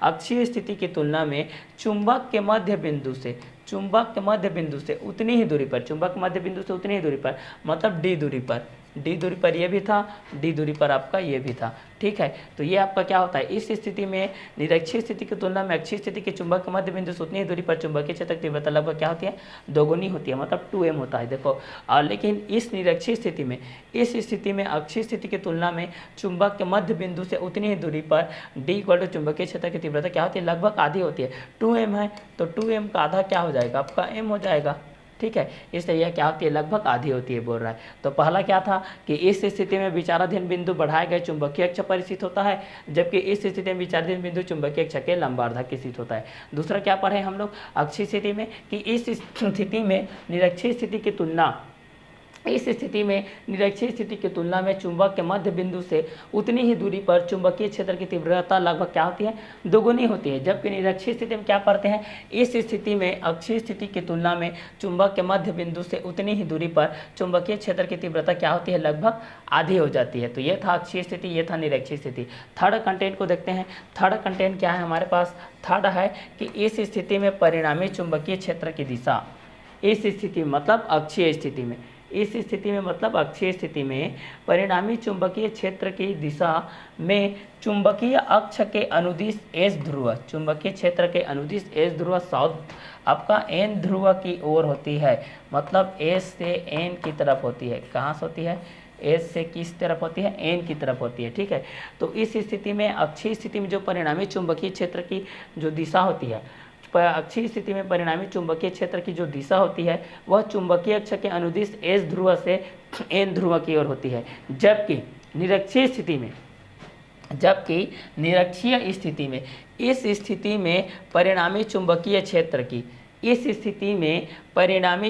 अक्षीय स्थिति की तुलना में चुंबक के मध्य बिंदु से उतनी ही दूरी पर मतलब डी दूरी पर ये भी था, डी दूरी पर आपका ये भी था। ठीक है, तो ये आपका क्या होता है? इस स्थिति में निरक्षीय स्थिति की तुलना में अक्षीय स्थिति के चुंबक के मध्य बिंदु से उतनी ही दूरी पर चुंबकीय क्षेत्र की तीव्रता लगभग क्या होती है? दोगुनी होती है, मतलब 2m होता है। देखो लेकिन इस निरक्षीय स्थिति में अक्षीय स्थिति की तुलना में चुंबक के मध्य बिंदु से उतनी ही दूरी पर d = चुंबकीय क्षेत्र की तीव्रता क्या होती है? लगभग आधी होती है। 2m है तो 2m का आधा क्या हो जाएगा? आपका m हो जाएगा। ठीक है, इसलिए यह क्या होती है? लगभग आधी होती है बोल रहा है। तो पहला क्या था कि इस स्थिति में विचाराधीन बिंदु बढ़ाए गए चुंबकीय अक्ष पर स्थित होता है, जबकि इस स्थिति में विचाराधीन बिंदु चुंबकीय अक्ष के लंबार्धक स्थित होता है। दूसरा क्या पढ़े हम लोग अक्षीय स्थिति में कि इस स्थिति में निरक्षीय स्थिति की तुलना में चुंबक के मध्य बिंदु से उतनी ही दूरी पर चुंबकीय क्षेत्र की तीव्रता लगभग क्या होती है? दोगुनी होती है। जबकि निरक्षीय स्थिति में क्या पढ़ते हैं? इस स्थिति में अक्षीय स्थिति की तुलना में चुंबक के मध्य बिंदु से उतनी ही दूरी पर चुंबकीय क्षेत्र की तीव्रता क्या होती है? लगभग आधी हो जाती है। तो ये था अक्षीय स्थिति, ये था निरक्षीय स्थिति। थर्ड कंटेंट को देखते हैं। थर्ड कंटेंट क्या है हमारे पास? थर्ड है कि इस स्थिति में परिणामी चुंबकीय क्षेत्र की दिशा, इस स्थिति मतलब अक्षीय स्थिति में इस स्थिति में मतलब अक्षीय स्थिति में परिणामी चुंबकीय क्षेत्र की दिशा में चुंबकीय अक्ष के अनुदिश एस ध्रुव, चुंबकीय क्षेत्र के अनुदिश एस ध्रुव साउथ आपका एन ध्रुव की ओर होती है, मतलब एस से एन की तरफ होती है। कहाँ से होती है? एस से किस तरफ होती है? एन की तरफ होती है। ठीक है, तो इस स्थिति में अक्षीय स्थिति में जो परिणामी चुंबकीय क्षेत्र की जो दिशा होती है, अक्षीय स्थिति में परिणामी चुंबकीय क्षेत्र की जो दिशा होती है वह चुंबकीय अक्ष के अनुदिश एस ध्रुव से एन ध्रुव की ओर होती है। जबकि निरक्षीय स्थिति में इस स्थिति में परिणामी चुंबकीय क्षेत्र की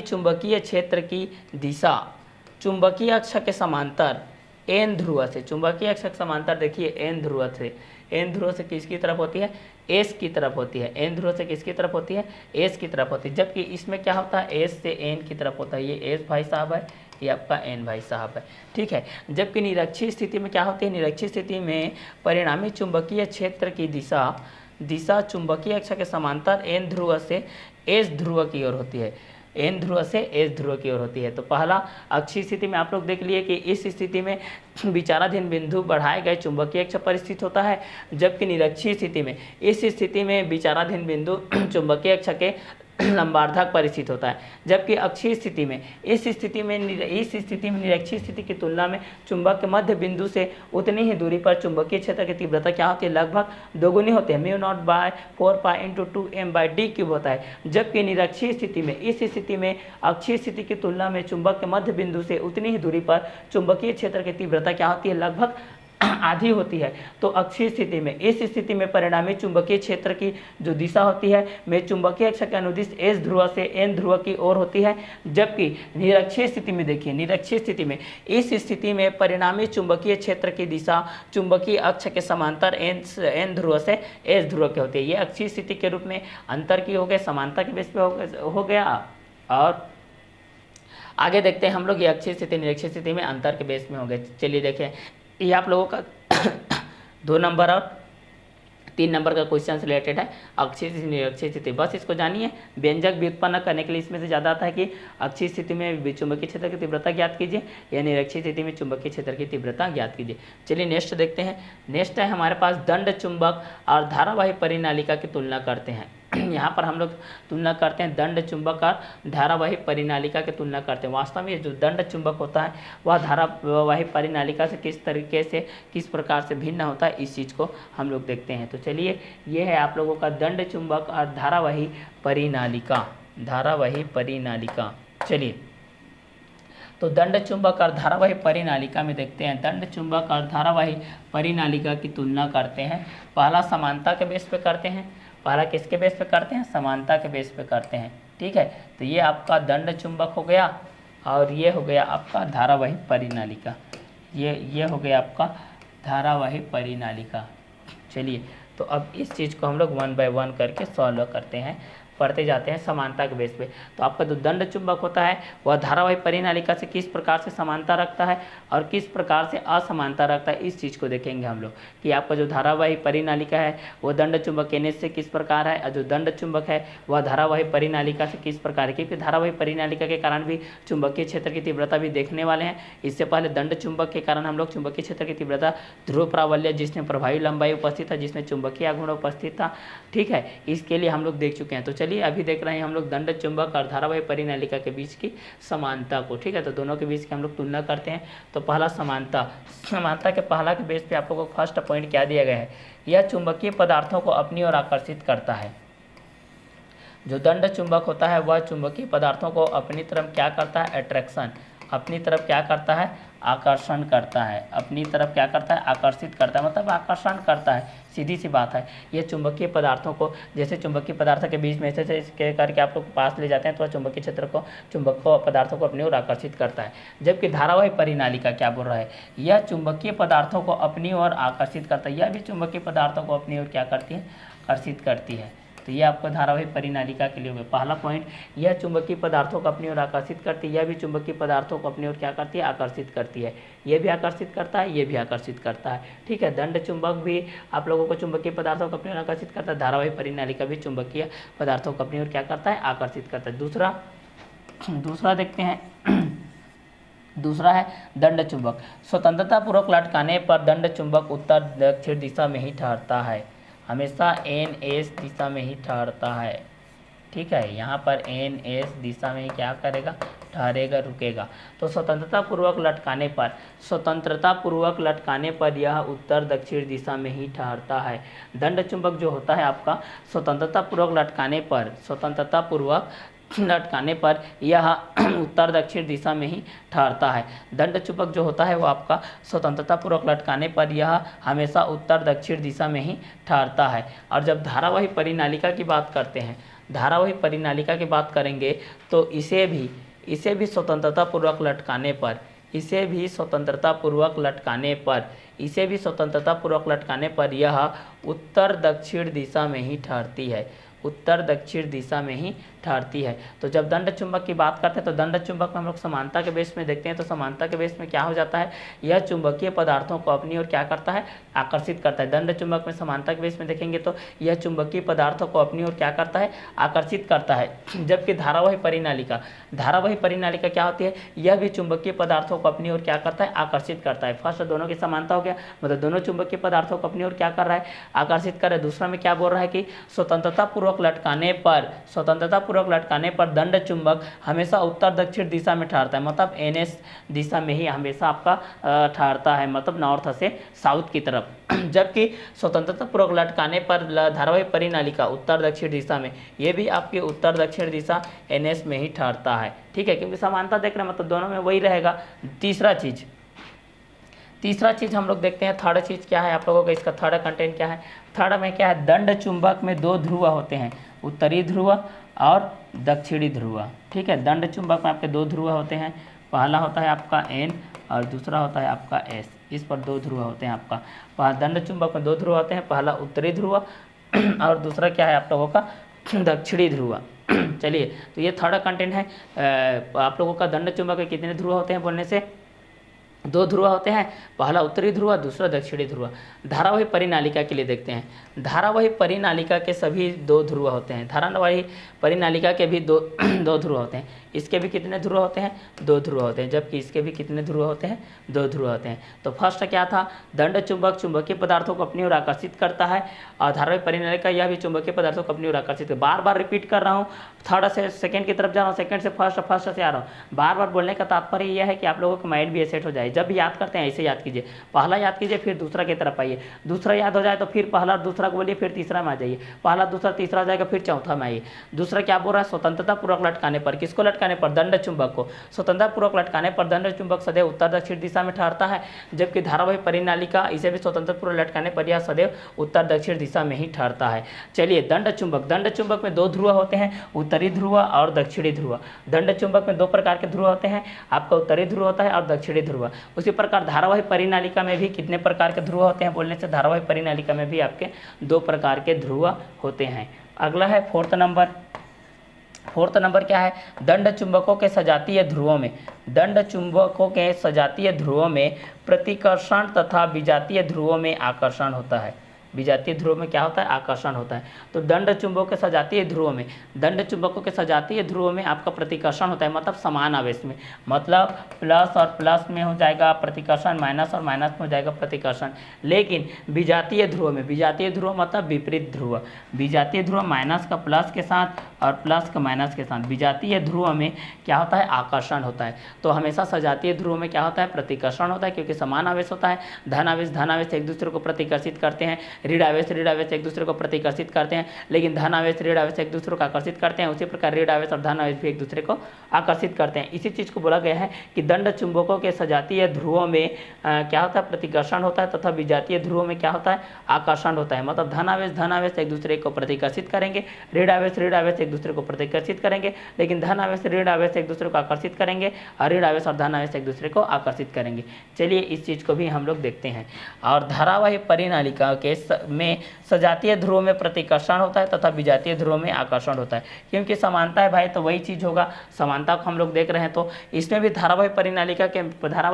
चुंबकीय क्षेत्र की दिशा चुंबकीय अक्ष के समांतर एन ध्रुव से, चुंबकीय अक्ष के समांतर देखिए एन ध्रुव से किसकी तरफ होती है? एस की तरफ होती है। एन ध्रुव से किसकी तरफ होती है? एस की तरफ होती है। जबकि इसमें क्या होता है? एस से एन की तरफ होता है। ये एस भाई साहब है, ये आपका एन भाई साहब है। ठीक है, जबकि निरक्षीय स्थिति में क्या होती है? निरक्षीय स्थिति में परिणामी चुंबकीय क्षेत्र की दिशा चुंबकीय अक्ष के समांतर एन ध्रुव से एस ध्रुव की ओर होती है। एन ध्रुव से एस ध्रुव की ओर होती है। तो पहला अक्षीय स्थिति में आप लोग देख लिए कि इस स्थिति में विचाराधीन बिंदु बढ़ाए गए चुंबकीय अक्ष पर स्थित होता है, जबकि निरक्षीय स्थिति में इस स्थिति में विचाराधीन बिंदु चुंबकीय अक्ष के लंबार्धक पर स्थित होता है। जबकि अक्षीय स्थिति में इस स्थिति में निरक्षीय स्थिति की तुलना में चुंबक के मध्य बिंदु से उतनी ही दूरी पर चुंबकीय क्षेत्र की तीव्रता क्या होती है? लगभग दोगुनी होती है। μ0/4π×2m/d³ होता है। जबकि निरक्षीय स्थिति में इस स्थिति में अक्षीय स्थिति की तुलना में चुंबक के मध्य बिंदु से उतनी ही दूरी पर चुंबकीय क्षेत्र की तीव्रता क्या होती है? लगभग आधी होती है। तो अक्षीय स्थिति में इस स्थिति में परिणामी चुंबकीय क्षेत्र की जो दिशा होती है में चुंबकीय अक्ष के अनुदिश एस ध्रुव से एन ध्रुव की ओर होती है। जबकि निरक्षीय स्थिति में देखिए, निरक्षीय स्थिति में इस स्थिति में परिणामी चुंबकीय क्षेत्र की दिशा चुंबकीय अक्ष के समांतर एन ध्रुव से एस ध्रुव की होती है। ये अक्षीय स्थिति के रूप में अंतर की हो गए, समानता के बेस पे हो गया। और आगे देखते हैं हम लोग ये अक्षीय स्थिति निरक्षीय स्थिति में अंतर के बेस में हो गए। चलिए देखें, ये आप लोगों का 2 नंबर और 3 नंबर का क्वेश्चन से रिलेटेड है, अक्षीय स्थिति निरक्षीय स्थिति। बस इसको जानिए, व्यंजक व्युत्पन्न करने के लिए इसमें से ज़्यादा आता है कि अक्षीय स्थिति में चुंबकीय क्षेत्र की तीव्रता ज्ञात कीजिए या निरक्षीय स्थिति में चुंबकीय क्षेत्र की तीव्रता ज्ञात कीजिए। चलिए नेक्स्ट देखते हैं। नेक्स्ट है हमारे पास दंड चुंबक और धारावाही परिनालिका की तुलना करते हैं। यहाँ पर हम लोग तुलना करते हैं दंड चुंबक और धारावाही परिनालिका की तुलना करते हैं। वास्तव में जो दंड चुंबक होता है वह धारावाही परिनालिका से किस तरीके से किस प्रकार से भिन्न होता है, इस चीज़ को हम लोग देखते हैं। तो चलिए, ये है आप लोगों का दंड चुंबक और धारावाही परिनालिका। चलिए, तो दंड चुंबक और धारावाही परिनालिका में देखते हैं। दंड चुंबक और धारावाही परिनालिका की तुलना करते हैं। पहला समानता के बेस पे करते हैं। पहला किसके बेस पे करते हैं? समानता के बेस पे करते हैं। ठीक है, तो ये आपका दंड चुंबक हो गया और ये हो गया आपका धारावाही परिनालिका। ये हो गया आपका धारावाही परिनालिका। चलिए, तो अब इस चीज़ को हम लोग 1 बाय 1 करके सॉल्व करते हैं, पढ़ते जाते हैं समानता के बेस पे। तो आपका जो दंड चुंबक होता है वह धारावाही परिनालिका से किस प्रकार से समानता रखता है और किस प्रकार से असमानता रखता है, इस चीज़ को देखेंगे हम लोग कि आपका जो धारावाही परिनालिका है वो दंड चुंबक एन से किस प्रकार है और जो दंड चुंबक है वह धारावाही परिनालिका से किस प्रकार है। क्योंकि धारावाही परिनालिका के कारण भी चुंबकीय क्षेत्र की तीव्रता भी देखने वाले हैं। इससे पहले दंड चुंबक के कारण हम लोग चुंबकीय क्षेत्र की तीव्रता ध्रुव प्रावल्य जिसमें प्रभावी लंबाई उपस्थित था, जिसमें चुंबकीय आघूर्ण उपस्थित था। ठीक है, इसके लिए हम लोग देख चुके हैं। तो चलिए, अभी देख रहे हैं हम लोग दंड चुंबक और धारावाही परिनालिका के बीच की समानता को। ठीक है, तो दोनों के बीच की हम लोग तुलना करते हैं। तो पहला समानता के पहला के बेस पे आप लोगों को फर्स्ट पॉइंट क्या दिया गया है? यह चुंबकीय पदार्थों को अपनी ओर आकर्षित करता है। जो दंड चुंबक होता है वह चुंबकीय पदार्थों को अपनी तरफ क्या करता है? अट्रैक्शन, अपनी तरफ क्या करता है? आकर्षण करता है। अपनी तरफ क्या करता है? आकर्षित करता है, मतलब आकर्षण करता है। सीधी सी बात है। ये चुंबकीय पदार्थों को, जैसे चुंबकीय पदार्थों के बीच में ऐसे करके आप लोग पास ले जाते हैं तो चुंबकीय क्षेत्र को, पदार्थों को अपनी ओर आकर्षित करता है। जबकि धारावाही परिनालिका क्या बोल रहा है? यह चुंबकीय पदार्थों को अपनी ओर आकर्षित करता है। यह भी चुंबकीय पदार्थों को अपनी ओर क्या करती है? आकर्षित करती है। तो ये आपको धारावाही परिनालिका के लिए हो गया पहला पॉइंट। यह चुंबकीय पदार्थों को अपनी ओर आकर्षित करती है। यह भी चुंबकीय पदार्थों को अपनी ओर क्या करती है? आकर्षित करती है। ये भी आकर्षित करता है, ये भी आकर्षित करता है। ठीक है, दंड चुंबक भी आप लोगों को चुंबकीय पदार्थों को अपनी ओर आकर्षित करता है। धारावाही परिनालिका भी चुंबकीय पदार्थों को अपनी ओर क्या करता है? आकर्षित करता है। दूसरा देखते हैं दूसरा है दंड चुंबक। स्वतंत्रता पूर्वक लटकाने पर दंड चुंबक उत्तर दक्षिण दिशा में ही ठहरता है, हमेशा एन एस दिशा में ही ठहरता है। ठीक है, यहाँ पर एन एस दिशा में ही क्या करेगा, ठहरेगा, रुकेगा। तो स्वतंत्रता पूर्वक लटकाने पर यह उत्तर दक्षिण दिशा में ही ठहरता है। दंड चुंबक जो होता है आपका स्वतंत्रता पूर्वक लटकाने पर यह उत्तर दक्षिण दिशा में ही ठहरता है। दंड चुंबक जो होता है वो आपका स्वतंत्रता पूर्वक लटकाने पर यह हमेशा उत्तर दक्षिण दिशा में ही ठहरता है। और जब धारावाही परिनालिका की बात करते हैं, धारावाही परिनालिका की बात करेंगे तो इसे भी स्वतंत्रता पूर्वक लटकाने पर यह उत्तर दक्षिण दिशा में ही ठहरती है, उत्तर दक्षिण दिशा में ही ठहरती है। तो जब दंड चुंबक की बात करते हैं तो दंड चुंबक में हम लोग समानता के बेस में देखते हैं। तो समानता के बेस में क्या हो जाता है, यह चुंबकीय पदार्थों को अपनी ओर क्या करता है, आकर्षित करता है। दंड चुंबक में समानता के बेस में देखेंगे तो यह चुंबकीय पदार्थों को अपनी ओर क्या करता है, आकर्षित करता है। जबकि धारावाही परिनालिका क्या होती है, यह भी चुंबकीय पदार्थों को अपनी ओर क्या करता है, आकर्षित करता है। फर्स्ट दोनों की समानता हो गया, मतलब दोनों चुंबकीय पदार्थों को अपनी ओर क्या कर रहा है, आकर्षित कर रहा है। दूसरा में क्या बोल रहा है कि स्वतंत्रता पूर्वक लटकाने पर दंड चुंबक हमेशा उत्तर दक्षिण दिशा में ठहरता है, मतलब एनएस दिशा में ही हमेशा आपका ठहरता है, मतलब नॉर्थ से साउथ की तरफ। जबकि स्वतंत्रता पूर्वक लटकाने पर धारावाही परिनालिका उत्तर दक्षिण दिशा में, ये भी आपकी उत्तर दक्षिण दिशा एनएस में ही ठहरता है। ठीक है, क्योंकि समानता देख रहे हैं, मतलब दोनों में वही रहेगा। तीसरा चीज़ हम लोग देखते हैं, थर्ड चीज़ क्या है आप लोगों का, इसका थर्ड कंटेंट क्या है। थर्ड में क्या है, दंड चुंबक में दो ध्रुव होते हैं, उत्तरी ध्रुव और दक्षिणी ध्रुव। ठीक है, दंड चुंबक में आपके दो ध्रुव होते हैं, पहला होता है आपका एन और दूसरा होता है आपका एस। इस पर दो ध्रुव होते हैं आपका। दंड चुंबक में दो ध्रुव होते हैं, पहला उत्तरी ध्रुव और दूसरा क्या है आप लोगों का, दक्षिणी ध्रुव। चलिए, तो ये थर्ड कंटेंट है आप लोगों का। दंड चुंबक में कितने ध्रुव होते हैं बोलने से, दो ध्रुव होते हैं, पहला उत्तरी ध्रुव दूसरा दक्षिणी ध्रुव। धारावाही परिनालिका के लिए देखते हैं, धारावाही परिनालिका के सभी दो ध्रुव होते हैं, धारावाही परिनालिका के भी दो ध्रुव होते हैं। इसके भी कितने ध्रुव होते हैं, दो ध्रुव होते हैं, जबकि इसके भी कितने ध्रुव होते हैं, दो ध्रुव होते हैं। तो फर्स्ट क्या था, दंड चुंबक चुंबकीय पदार्थों को अपनी ओर आकर्षित करता है और धारावाही परिनालिका यह भी चुंबकीय पदार्थों को अपनी ओर आकर्षित करता है। बार बार रिपीट कर रहा हूँ, थर्ड से सेकंड की तरफ जा रहा हूँ, सेकंड से फर्स्ट, फर्स्ट से आ रहा हूँ। बार बार बोलने का तात्पर्य यह है कि आप लोगों का माइंड भी सेट हो जाए। जब भी याद करते हैं ऐसे याद कीजिए, पहला याद कीजिए फिर दूसरा की तरफ आइए, दूसरा याद हो जाए तो फिर पहला दूसरा को बोलिए, फिर तीसरा में आ जाइए, पहला दूसरा तीसरा आ जाएगा, फिर चौथा में आइए। दूसरा क्या बोल रहा है, स्वतंत्रता पूर्वक लटकाने पर, किसको लटकाने पर, दंड चुंबक को। स्वतंत्रता पूर्वक लटकाने पर दंड चुंबक सदैव उत्तर दक्षिण दिशा में ठहरता है, जबकि धारावाही परिनालिका इसे भी स्वतंत्रता पूर्वक लटकाने पर यह सदैव उत्तर दक्षिण दिशा में ही ठहरता है। चलिए, दंड चुंबक में दो ध्रुव होते हैं, उत्तरी ध्रुव और दक्षिणी ध्रुव। दंड चुंबक में दो प्रकार के ध्रुव होते हैं, आपका उत्तरी ध्रुव होता है और दक्षिणी ध्रुव। उसी प्रकार धारावाही परिनालिका में भी कितने प्रकार के ध्रुव होते हैं बोलने से, धारावाही परिनालिका में भी आपके दो प्रकार के ध्रुव होते हैं। अगला है फोर्थ नंबर क्या है, दंड चुंबकों के सजातीय ध्रुवों में प्रतिकर्षण तथा विजातीय ध्रुवों में आकर्षण होता है। विजातीय ध्रुव में क्या होता है, आकर्षण होता है। तो दंड चुंबकों के सजातीय ध्रुवों में आपका प्रतिकर्षण होता है, मतलब समान आवेश में, मतलब प्लस और प्लस में हो जाएगा प्रतिकर्षण, माइनस और माइनस में हो जाएगा प्रतिकर्षण। लेकिन विजातीय ध्रुव मतलब विपरीत ध्रुव, विजातीय ध्रुव माइनस का प्लस के साथ और प्लस का माइनस के साथ, विजातीय ध्रुव में क्या होता है, आकर्षण होता है। तो हमेशा सजातीय ध्रुव में क्या होता है, प्रतिकर्षण होता है, क्योंकि समान आवेश होता है। धन आवेश एक दूसरे को प्रतिकर्षित करते हैं, ऋण आवेश एक दूसरे को प्रतिकर्षित करते हैं, लेकिन धन आवेश ऋण आवेश एक दूसरे को आकर्षित करते हैं। उसी प्रकार ऋण आवेश और धन आवेश भी एक दूसरे को आकर्षित करते हैं। इसी चीज़ को बोला गया है कि दंड चुंबकों के सजातीय ध्रुवों में क्या होता है, प्रतिकर्षण होता है, तथा विजातीय ध्रुवों में क्या होता है, आकर्षण होता है। मतलब धन आवेश एक दूसरे को प्रतिकर्षित करेंगे, ऋण आवेश एक दूसरे को प्रतिकर्षित करेंगे, लेकिन धन आवेश ऋण आवेश एक दूसरे को आकर्षित करेंगे और ऋण आवेश और धन आवेश एक दूसरे को आकर्षित करेंगे। चलिए, इस चीज़ को भी हम लोग देखते हैं। और धारावाही परिनालिका के में सजातीय ध्रुव में प्रतिकर्षण होता है तथा विजातीय ध्रुव में आकर्षण होता है, क्योंकि समानता है भाई, तो वही चीज़ होगा। समानता को हम लोग देख रहे हैं, तो इसमें भी धारावाही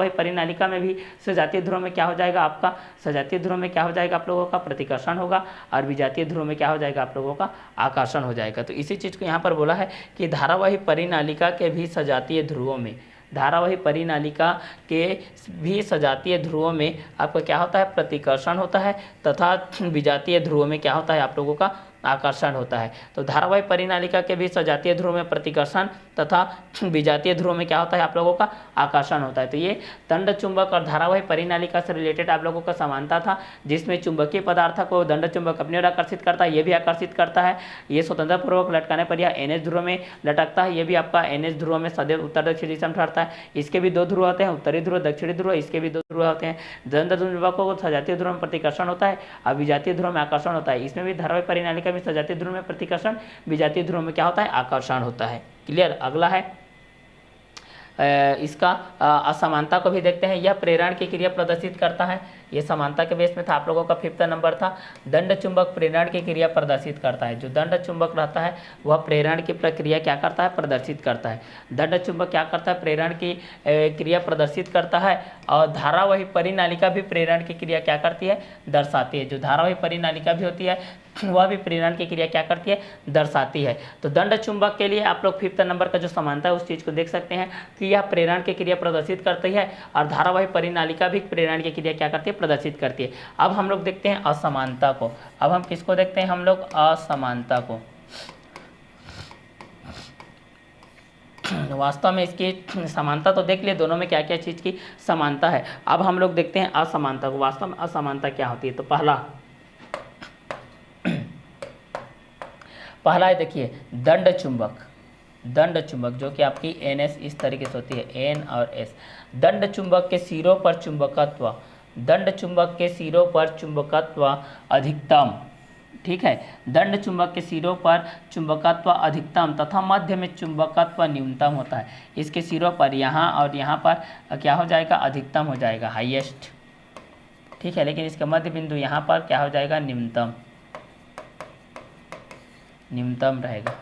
परिनालिका में भी सजातीय ध्रुव में क्या हो जाएगा, आपका सजातीय ध्रुव में क्या हो जाएगा, आप लोगों का प्रतिकर्षण होगा, और विजातीय ध्रुव में क्या हो जाएगा, आप लोगों का आकर्षण हो जाएगा। तो इसी चीज़ को यहाँ पर बोला है कि धारावाही परिनालिका के भी सजातीय ध्रुवों में धारावाही परिनालिका के भी सजातीय ध्रुवों में आपका क्या होता है, प्रतिकर्षण होता है, तथा विजातीय ध्रुवों में क्या होता है, आप लोगों का आकर्षण होता है। तो धारावाही परिनालिका के भी सजातीय ध्रुव में प्रतिकर्षण तथा विजातीय ध्रुव में क्या होता है, आप लोगों का आकर्षण होता है। तो ये दंड चुंबक और धारावाही परिनालिका से रिलेटेड आप लोगों का समानता था, जिसमें चुंबकीय पदार्थ को दंड चुंबक अपनी ओर आकर्षित करता है, ये भी आकर्षित करता है। ये स्वतंत्र पूर्वक लटकाने पर यह NH ध्रुव में लटकता है, ये भी आपका NH ध्रुव में सदैव उत्तर दक्षिण दिशा में ठहरता है। इसके भी 2 ध्रुव होते हैं, उत्तरी ध्रुव, दक्षिणी ध्रुव, इसके भी 2 ध्रुव होते हैं। दंड चुंबकों को सजातीय ध्रुव में प्रतिकर्षण होता है और विजातीय ध्रुव में आकर्षण होता है। इसमें भी धारावाही परिनालिका में सजातीय ध्रुव में प्रतिकर्षण, विजातीय ध्रुव में क्या होता है, आकर्षण होता है। क्लियर। अगला है इसका असमानता को भी देखते हैं। यह प्रेरण की क्रिया प्रदर्शित करता है, ये समानता के बेस में था, आप लोगों का 5वां नंबर था। दंड चुंबक प्रेरण की क्रिया प्रदर्शित करता है, जो दंड चुंबक रहता है वह प्रेरण की प्रक्रिया क्या करता है, प्रदर्शित करता है। दंड चुंबक क्या करता है, प्रेरण की क्रिया प्रदर्शित करता है, और धारावाही परिनालिका भी प्रेरण की क्रिया क्या करती है, दर्शाती है। जो धारावाही परिनालिका भी होती है वह भी प्रेरण की क्रिया क्या करती है, दर्शाती है। तो दंड चुंबक के लिए आप लोग 5वां नंबर का जो समानता है उस चीज़ को देख सकते हैं कि यह प्रेरण की क्रिया प्रदर्शित करती है, और धारावाही परिनालिका भी प्रेरण की क्रिया क्या करती है, प्रदर्शित करती है। अब हम लोग देखते हैं असमानता को। अब हम किसको देखते हैं, हम लोग असमानता को। वास्तव में इसकी समानता तो देख लिए, दोनों में क्या क्या चीज़ की समानता है। अब हम लोग देखते हैं असमानता को। वास्तव में असमानता क्या होती है, तो पहला है, देखिए दंड चुंबक जो कि आपकी NS इस तरीके से होती है, N और S। दंड चुंबक के सिरों पर चुंबकत्व अधिकतम, ठीक है। दंड चुंबक के सिरों पर चुंबकत्व अधिकतम तथा मध्य में चुंबकत्व न्यूनतम होता है। इसके सिरों पर यहाँ और यहाँ पर क्या हो जाएगा, अधिकतम हो जाएगा, हाईएस्ट, ठीक है। लेकिन इसका मध्य बिंदु यहाँ पर क्या हो जाएगा, न्यूनतम रहेगा,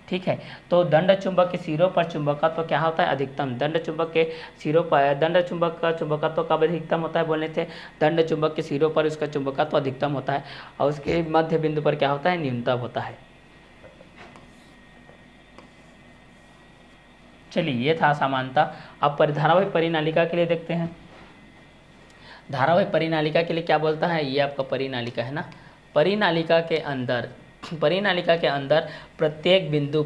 ठीक है। तो दंड चुंबक के सिरों पर चुंबकत्व क्या होता है, अधिकतम। दंड चुंबक के सिरों पर दंड चुंबक का चुंबकत्व कब अधिकतम होता है, बोलने से दंड चुंबक के सिरों पर उसका चुंबकत्व अधिकतम होता है, और उसके मध्य बिंदु पर क्या होता है, न्यूनतम होता है। चलिए, ये था समानता। अब धारावाही परिनालिका के लिए देखते हैं। धारावाही परिनालिका के लिए क्या बोलता है, ये आपका परिनालिका है ना। परिनालिका के अंदर प्रत्येक बिंदु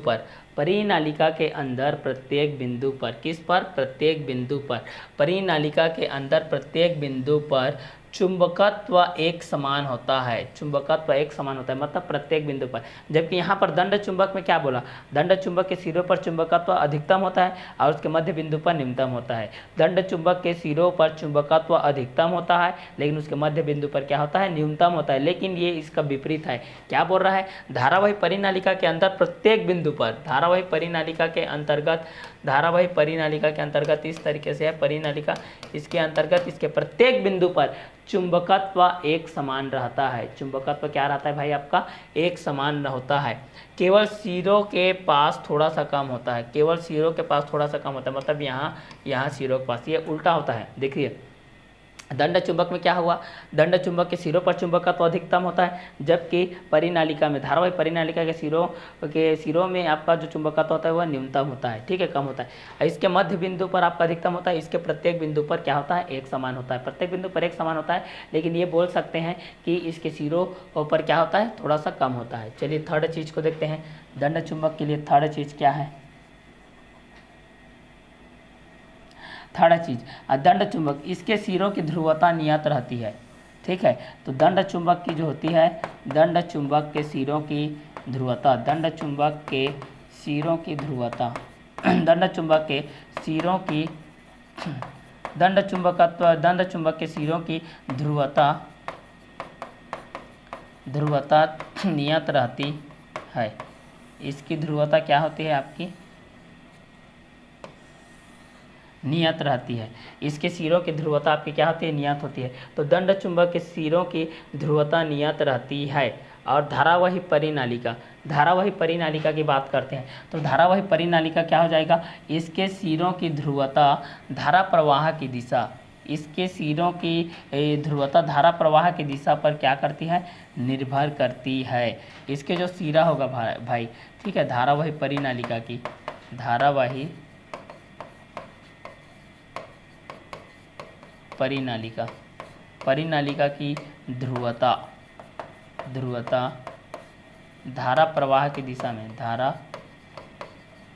पर, किस पर, प्रत्येक बिंदु पर, परिनालिका के अंदर प्रत्येक बिंदु पर चुंबकत्व एक समान होता है, मतलब प्रत्येक बिंदु पर। जबकि यहाँ पर दंड चुंबक में क्या बोला, दंड चुंबक के सिरों पर चुंबकत्व अधिकतम होता है और उसके मध्य बिंदु पर न्यूनतम होता है। दंड चुंबक के सिरों पर चुंबकत्व अधिकतम होता है, लेकिन उसके मध्य बिंदु पर क्या होता है, न्यूनतम होता है। लेकिन ये इसका विपरीत है। क्या बोल रहा है, धारावाही परिनालिका के अंदर प्रत्येक बिंदु पर, धारावाही परिनालिका के अंतर्गत इस तरीके से है परिनालिका, इसके अंतर्गत इसके प्रत्येक बिंदु पर चुंबकत्व एक समान रहता है। चुंबकत्व क्या रहता है भाई, आपका एक समान होता है। केवल सिरों के पास थोड़ा सा कम होता है, मतलब यहाँ सिरों के पास, ये उल्टा होता है। देखिए दंड चुंबक में क्या हुआ, दंड चुंबक के सिरों पर चुंबकत्व अधिकतम होता है, जबकि परिनालिका में, धारावाही परिनालिका के सिरों में आपका जो चुंबकत्व होता है वह न्यूनतम होता है, ठीक है, कम होता है। इसके मध्य बिंदु पर आपका अधिकतम होता है, इसके प्रत्येक बिंदु पर क्या होता है, एक समान होता है, प्रत्येक बिंदु पर एक समान होता है। लेकिन ये बोल सकते हैं कि इसके सिरों पर क्या होता है, थोड़ा सा कम होता है। चलिए थर्ड चीज़ को देखते हैं। दंड चुंबक के लिए थर्ड चीज़ क्या है, दंड चुंबक, इसके सिरों की ध्रुवता नियत रहती है, ठीक है। तो दंड चुंबक की जो होती है, दंड चुंबक के सिरों की ध्रुवता, दंड चुंबक के सिरों की ध्रुवता, दंड चुंबक के सिरों की, दंड चुंबक के सिरों की ध्रुवता नियत रहती है। इसकी ध्रुवता क्या होती है, आपकी नियत रहती है। इसके सिरों की ध्रुवता आपकी क्या होती है, नियत होती है। तो दंड चुंबक के सिरों की ध्रुवता नियत रहती है। और धारावाही परिनालिका की बात करते हैं, तो धारावाही परिनालिका क्या हो जाएगा, इसके सिरों की ध्रुवता धारा प्रवाह की दिशा, इसके सिरों की ध्रुवता धारा प्रवाह की दिशा पर क्या करती है, निर्भर करती है। इसके जो सिरा होगा भाई, ठीक है, धारावाही परिनालिका की, धारावाही परिनालिका, परिनालिका की ध्रुवता, ध्रुवता धारा प्रवाह की दिशा में, धारा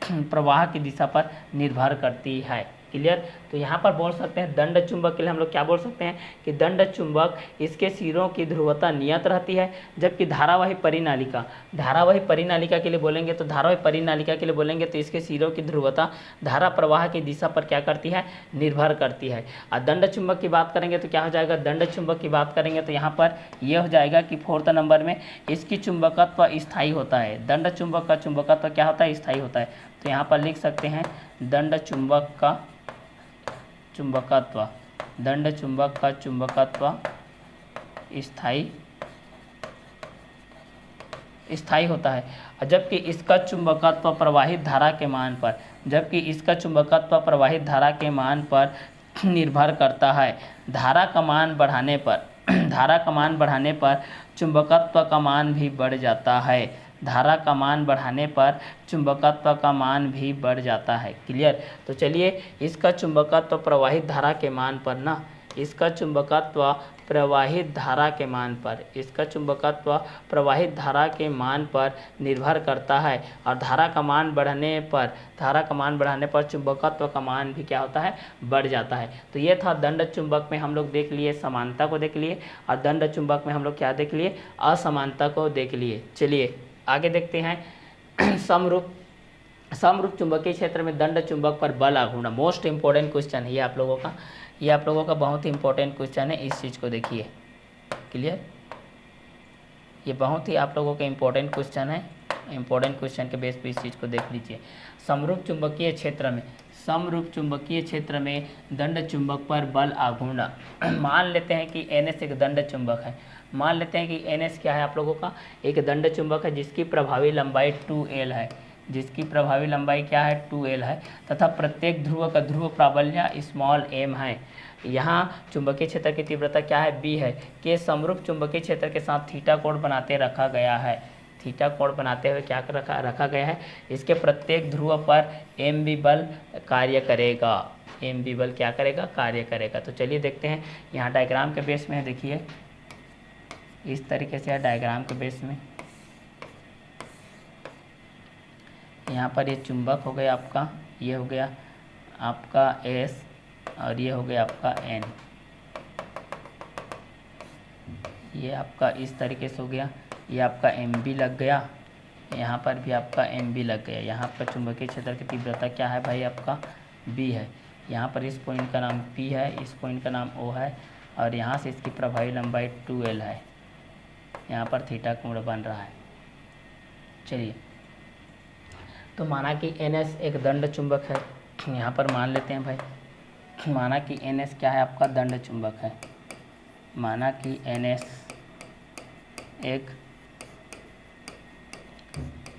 प्रवाह की दिशा पर निर्भर करती है। क्लियर। तो यहाँ पर बोल सकते हैं दंड चुंबक के लिए हम लोग क्या बोल सकते हैं कि दंड चुंबक इसके सिरों की ध्रुवता नियत रहती है, जबकि धारावाही परिनालिका, धारावाही परिनालिका के लिए बोलेंगे तो धारावाही परिनालिका के लिए बोलेंगे तो इसके सिरों की ध्रुवता धारा प्रवाह की दिशा पर क्या करती है, निर्भर करती है। और दंड चुंबक की बात करेंगे तो क्या हो जाएगा, दंड चुंबक की बात करेंगे तो यहाँ पर यह हो जाएगा कि 4th नंबर में इसकी चुंबकत्व स्थायी होता है। दंड चुंबक का चुंबकत्व क्या होता है, स्थायी होता है। तो यहाँ पर लिख सकते हैं दंड चुंबक का चुंबकत्व, दंड चुंबक का चुंबकत्व स्थायी होता है, जबकि इसका चुंबकत्व प्रवाहित धारा के मान पर, जबकि इसका चुंबकत्व प्रवाहित धारा के मान पर निर्भर करता है। धारा का मान बढ़ाने पर धारा का मान बढ़ाने पर चुंबकत्व का मान भी बढ़ जाता है, धारा का मान बढ़ाने पर चुंबकत्व का मान भी बढ़ जाता है। क्लियर। तो चलिए इसका चुंबकत्व प्रवाहित धारा के मान पर ना, इसका चुंबकत्व प्रवाहित धारा के मान पर, इसका चुंबकत्व प्रवाहित धारा के मान पर निर्भर करता है और धारा का मान बढ़ने पर, धारा का मान बढ़ाने पर चुंबकत्व का मान भी क्या होता है, बढ़ जाता है। तो ये था दंड चुंबक में हम लोग देख लिए समानता को देख लिए, और दंड चुंबक में हम लोग क्या देख लिए, असमानता को देख लिए। चलिए आगे देखते हैं समरूप चुंबकीय क्षेत्र में दंड चुंबक पर बल आघूर्ण। मोस्ट इंपॉर्टेंट क्वेश्चन है ये आप लोगों का, ये आप लोगों का बहुत ही इंपॉर्टेंट क्वेश्चन है, इस चीज़ को देखिए। क्लियर। ये बहुत ही आप लोगों का इंपॉर्टेंट क्वेश्चन है, इंपॉर्टेंट क्वेश्चन के बेस पे इस चीज़ को देख लीजिए। समरूप चुंबकीय क्षेत्र में, समरूप चुंबकीय क्षेत्र में दंड चुंबक पर बल आघूर्ण। मान लेते हैं कि NS एक दंड चुंबक है, मान लेते हैं कि NS क्या है आप लोगों का, एक दंड चुंबक है जिसकी प्रभावी लंबाई 2L है, जिसकी प्रभावी लंबाई क्या है, 2L है, तथा प्रत्येक ध्रुव का ध्रुव प्राबल्य m है। यहाँ चुंबकीय क्षेत्र की तीव्रता क्या है, B है, के समरूप चुंबकीय क्षेत्र के साथ थीटा कोण बनाते रखा गया है, थीटा कोण बनाते हुए क्या रखा गया है, इसके प्रत्येक ध्रुव पर mb बल कार्य करेगा, mb बल क्या करेगा, कार्य करेगा। तो चलिए देखते हैं, यहाँ डायग्राम के बेस में देखिए इस तरीके से है, डायग्राम के बेस में यहाँ पर ये चुंबक हो गया आपका, ये हो गया आपका S और ये हो गया आपका N, ये आपका इस तरीके से हो गया, ये आपका MB लग गया, यहाँ पर भी आपका MB लग गया। यहाँ पर चुंबकीय क्षेत्र की तीव्रता क्या है भाई, आपका B है। यहाँ पर इस पॉइंट का नाम P है, इस पॉइंट का नाम O है, और यहाँ से इसकी प्रभावी लंबाई 2L है। यहाँ पर थीटा कोण बन रहा है। चलिए तो माना कि NS एक दंड चुंबक है, यहाँ पर मान लेते हैं भाई, माना कि NS क्या है, आपका दंड चुंबक है, माना कि NS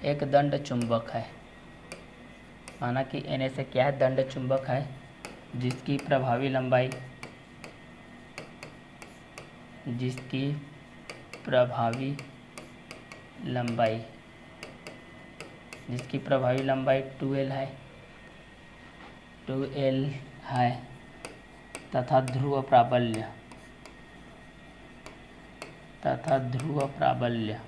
एक दंड चुंबक है, माना कि NS क्या है, दंड चुंबक है, जिसकी प्रभावी लंबाई, जिसकी प्रभावी लंबाई, जिसकी प्रभावी लंबाई 2L है, 2L है, तथा ध्रुव प्राबल्य, तथा ध्रुव प्राबल्य,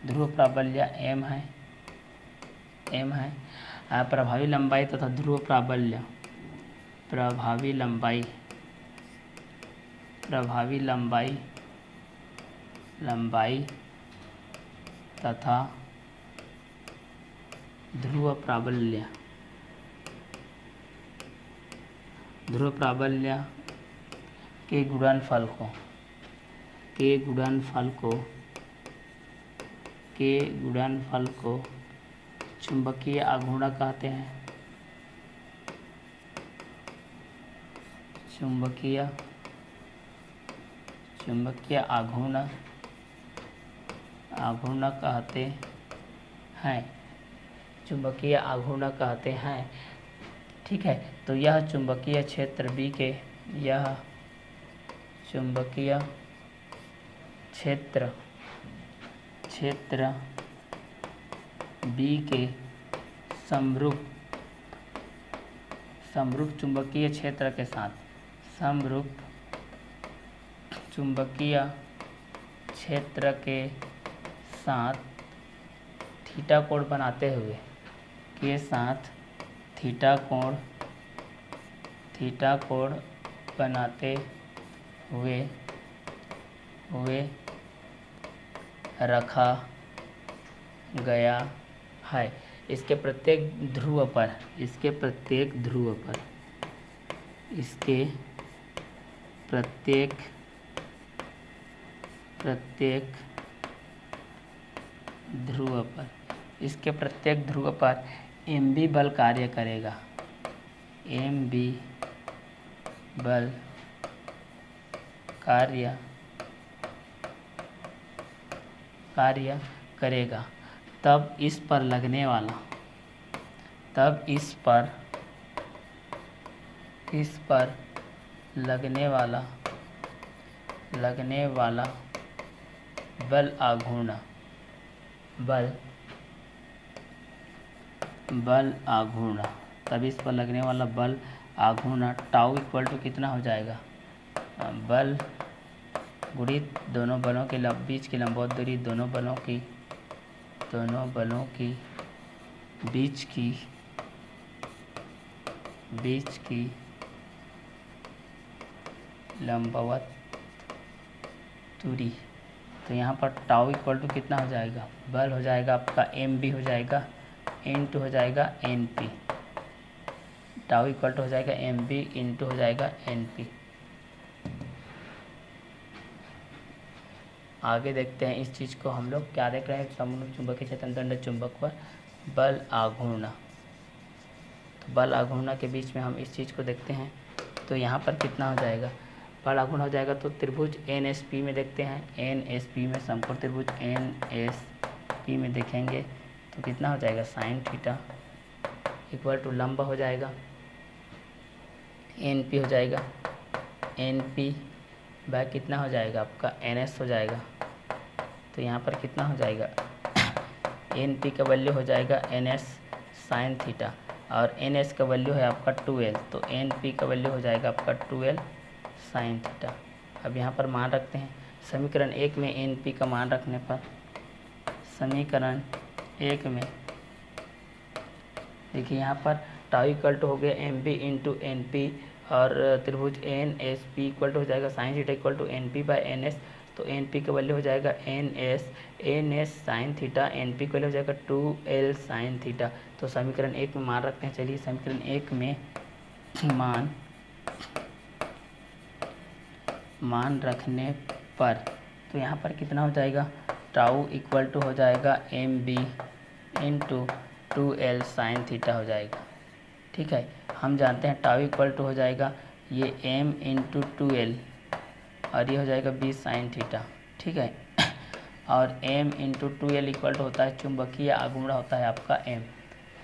ध्रुव प्राबल्य m है, m है, प्रभावी लंबाई तथा ध्रुव प्राबल्य, प्रभावी लंबाई, प्रभावी लंबाई, लंबाई तथा ध्रुव प्राबल्य, ध्रुव प्राबल्य के गुणनफल को, के गुणनफल को, के गुणनफल को चुंबकीय आघूर्ण कहते हैं, चुंबकीय आघूर्ण, आघूर्ण कहते हैं, चुंबकीय आघूर्ण कहते हैं। ठीक है। तो यह चुंबकीय क्षेत्र B के, यह चुंबकीय क्षेत्र B के समरूप समरूप चुंबकीय क्षेत्र के साथ, समरूप चुंबकीय क्षेत्र के साथ थीटा कोण बनाते हुए थीटा कोण बनाते हुए रखा गया है। इसके प्रत्येक ध्रुव पर इसके प्रत्येक ध्रुव पर mb बल कार्य करेगा, mb बल कार्य करेगा। तब इस पर लगने वाला बल आघूर्ण तब इस पर लगने वाला बल आघूर्ण टाउ इक्वल टू कितना हो जाएगा, बल गुणित दोनों बलों के बीच की लंबवत दूरी, दोनों बलों की बीच की लंबवत दूरी। तो यहाँ पर टाउ इक्वल टू कितना हो जाएगा, बल हो जाएगा आपका mb हो जाएगा इंटू हो जाएगा np, टाउ इक्वल टू हो जाएगा mb इंटू हो जाएगा np। आगे देखते हैं इस चीज़ को हम लोग क्या देख रहे हैं, समरूप चुंबकीय क्षेत्र दंड चुंबक पर बल आघूर्ण। तो बल आघूर्ण के बीच में हम इस चीज़ को देखते हैं। तो यहाँ पर कितना हो जाएगा, बल आघूर्ण हो जाएगा तो त्रिभुज NSP में देखते हैं, NSP में समकोण त्रिभुज NSP में देखेंगे तो कितना हो जाएगा, साइन थीटा इक्वल टू लंब हो जाएगा NP हो जाएगा, NP बाय कितना हो जाएगा आपका NS हो जाएगा। तो यहाँ पर कितना हो जाएगा, NP का वैल्यू हो जाएगा NS साइन थीटा और NS का वैल्यू है आपका 2L, तो NP का वैल्यू हो जाएगा आपका 2L साइन थीटा। अब यहाँ पर मान रखते हैं, समीकरण 1 में NP का मान रखने पर, समीकरण 1 में देखिए यहाँ पर टाउ इक्वल टू हो गया MB इंटू NP और त्रिभुज NSP इक्वल टू हो जाएगा sine theta equal to NP बाय NS। तो NP का वैल्यू हो जाएगा NS साइन थीटा, NP का वैल्यू हो जाएगा 2L साइन थीटा। तो समीकरण 1 में मान रखते हैं। चलिए समीकरण 1 में मान रखने पर तो यहाँ पर कितना हो जाएगा, टाउ इक्वल टू हो जाएगा MB into 2L sign theta हो जाएगा। ठीक है, हम जानते हैं टाउ इक्वल टू हो जाएगा ये M इंटू 2L और ये हो जाएगा B साइन थीटा। ठीक है, और M into 2L equal to होता है चुंबकीय आघूर्ण होता है आपका M।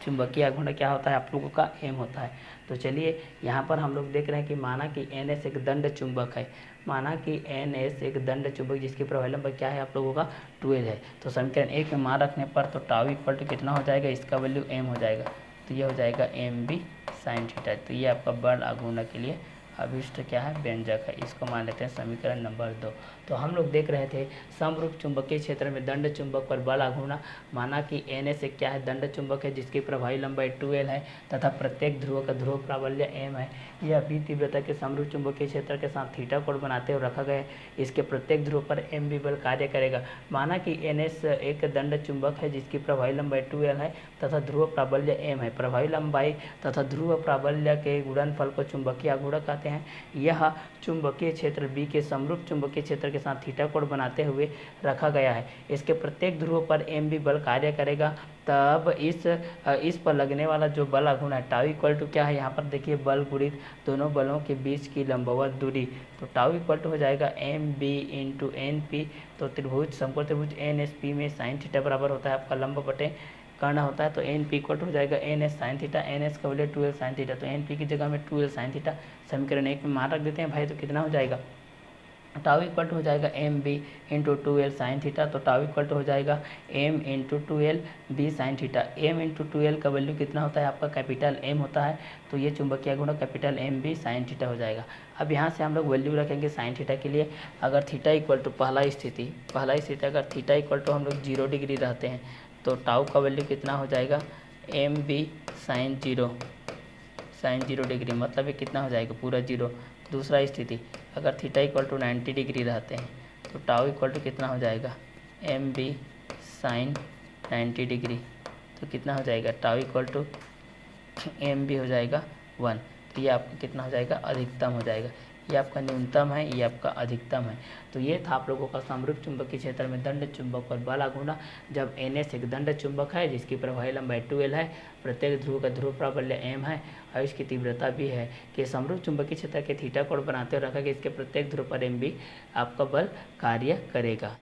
चुंबकीय आघूर्ण क्या होता है आप लोगों का M होता है। तो चलिए यहाँ पर हम लोग देख रहे हैं कि माना कि NS एक दंड चुंबक है, माना कि NS एक दंड चुंबक जिसकी प्रवाही लंबाई क्या है आप लोगों का 2L है। तो समीकरण 1 में मान रखने पर तो टाउ इक्वल टू कितना हो जाएगा, इसका वैल्यू M हो जाएगा, तो ये हो जाएगा MB साइन थीटा। तो ये आपका बल आघूर्ण के लिए अभिष्ट क्या है, व्यंजक है। इसको मान लेते हैं समीकरण नंबर 2। तो हम लोग देख रहे थे समरूप चुंबकीय क्षेत्र में दंड चुंबक पर बल आघूर्ण, माना कि NS एक क्या है, दंड चुंबक है जिसकी प्रभावी लंबाई 2L है तथा प्रत्येक ध्रुव का ध्रुव प्राबल्य M है। यह अभी तीव्रता के समरूप चुंबकीय क्षेत्र के साथ थीटा कोण बनाते हुए रखा गया है। इसके प्रत्येक ध्रुव पर MB बल कार्य करेगा। माना कि NS एक दंड चुंबक है जिसकी प्रभावी लंबाई 2L है तथा ध्रुव प्राबल्य M है। प्रभावी लंबाई तथा ध्रुव प्राबल्य के गुणनफल को चुंबकीय आघूर्ण कहते हैं। यह चुंबकीय क्षेत्र B के समरूप चुंबकीय क्षेत्र के साथ थीटा कोण बनाते हुए रखा गया है। इसके प्रत्येक ध्रुव पर MB बल कार्य करेगा। तब इस पर लगने वाला जो बल आघूर्ण है टाउ इक्वल टू क्या है, यहाँ पर देखिए बल गुणित दोनों बलों के बीच की लंबवत दूरी। तो टाउ इक्वल टू हो जाएगा MB इंटू NP। तो त्रिभुज समकोण त्रिभुज NSP में साइन थीटा बराबर होता है आपका लंब बटे कर्ण होता है। तो NP इक्वल टू हो जाएगा NS साइन थीटा, NS का वैल्यू 2L साइन थीटा। तो NP की जगह में 2L साइन थीटा समीकरण 1 में मान रख देते हैं भाई। तो कितना हो जाएगा, टाउ इक्वल टू हो जाएगा M B into two L sine theta. तो टाउ इक्वल टू हो जाएगा M into two L B sine theta. M into two L का वैल्यू कितना होता है आपका, कैपिटल एम होता है, तो ये चुंबकीय गुण capital M B sine theta हो जाएगा। अब यहाँ से हम लोग वैल्यू रखेंगे साइन थीटा के लिए। अगर थीटा इक्वल टू पहला स्थिति अगर थीटा इक्वल टू हम लोग 0 डिग्री रहते हैं तो टाउ का वैल्यू कितना हो जाएगा, एम बी साइन 0 डिग्री, मतलब ये कितना हो जाएगा पूरा 0। दूसरा स्थिति अगर थीटा इक्वल टू 90 डिग्री रहते हैं तो टाउ इक्वल टू कितना हो जाएगा, एम बी साइन 90 डिग्री, तो कितना हो जाएगा tau equal to M B हो जाएगा 1। तो ये आपका कितना हो जाएगा, अधिकतम हो जाएगा। ये आपका न्यूनतम है, ये आपका अधिकतम है। तो ये था आप लोगों का समरूप चुंबकीय क्षेत्र में दंड चुंबक और बल गुणा। जब NS एक दंड चुंबक है जिसकी प्रवाही लंबाई 2L है, प्रत्येक ध्रुव का ध्रुव प्राबल्य m है और इसकी तीव्रता भी है, कि समरूप चुंबकीय क्षेत्र के थीटा कोण बनाते हुए रखा कि इसके प्रत्येक ध्रुव पर m भी आपका बल कार्य करेगा।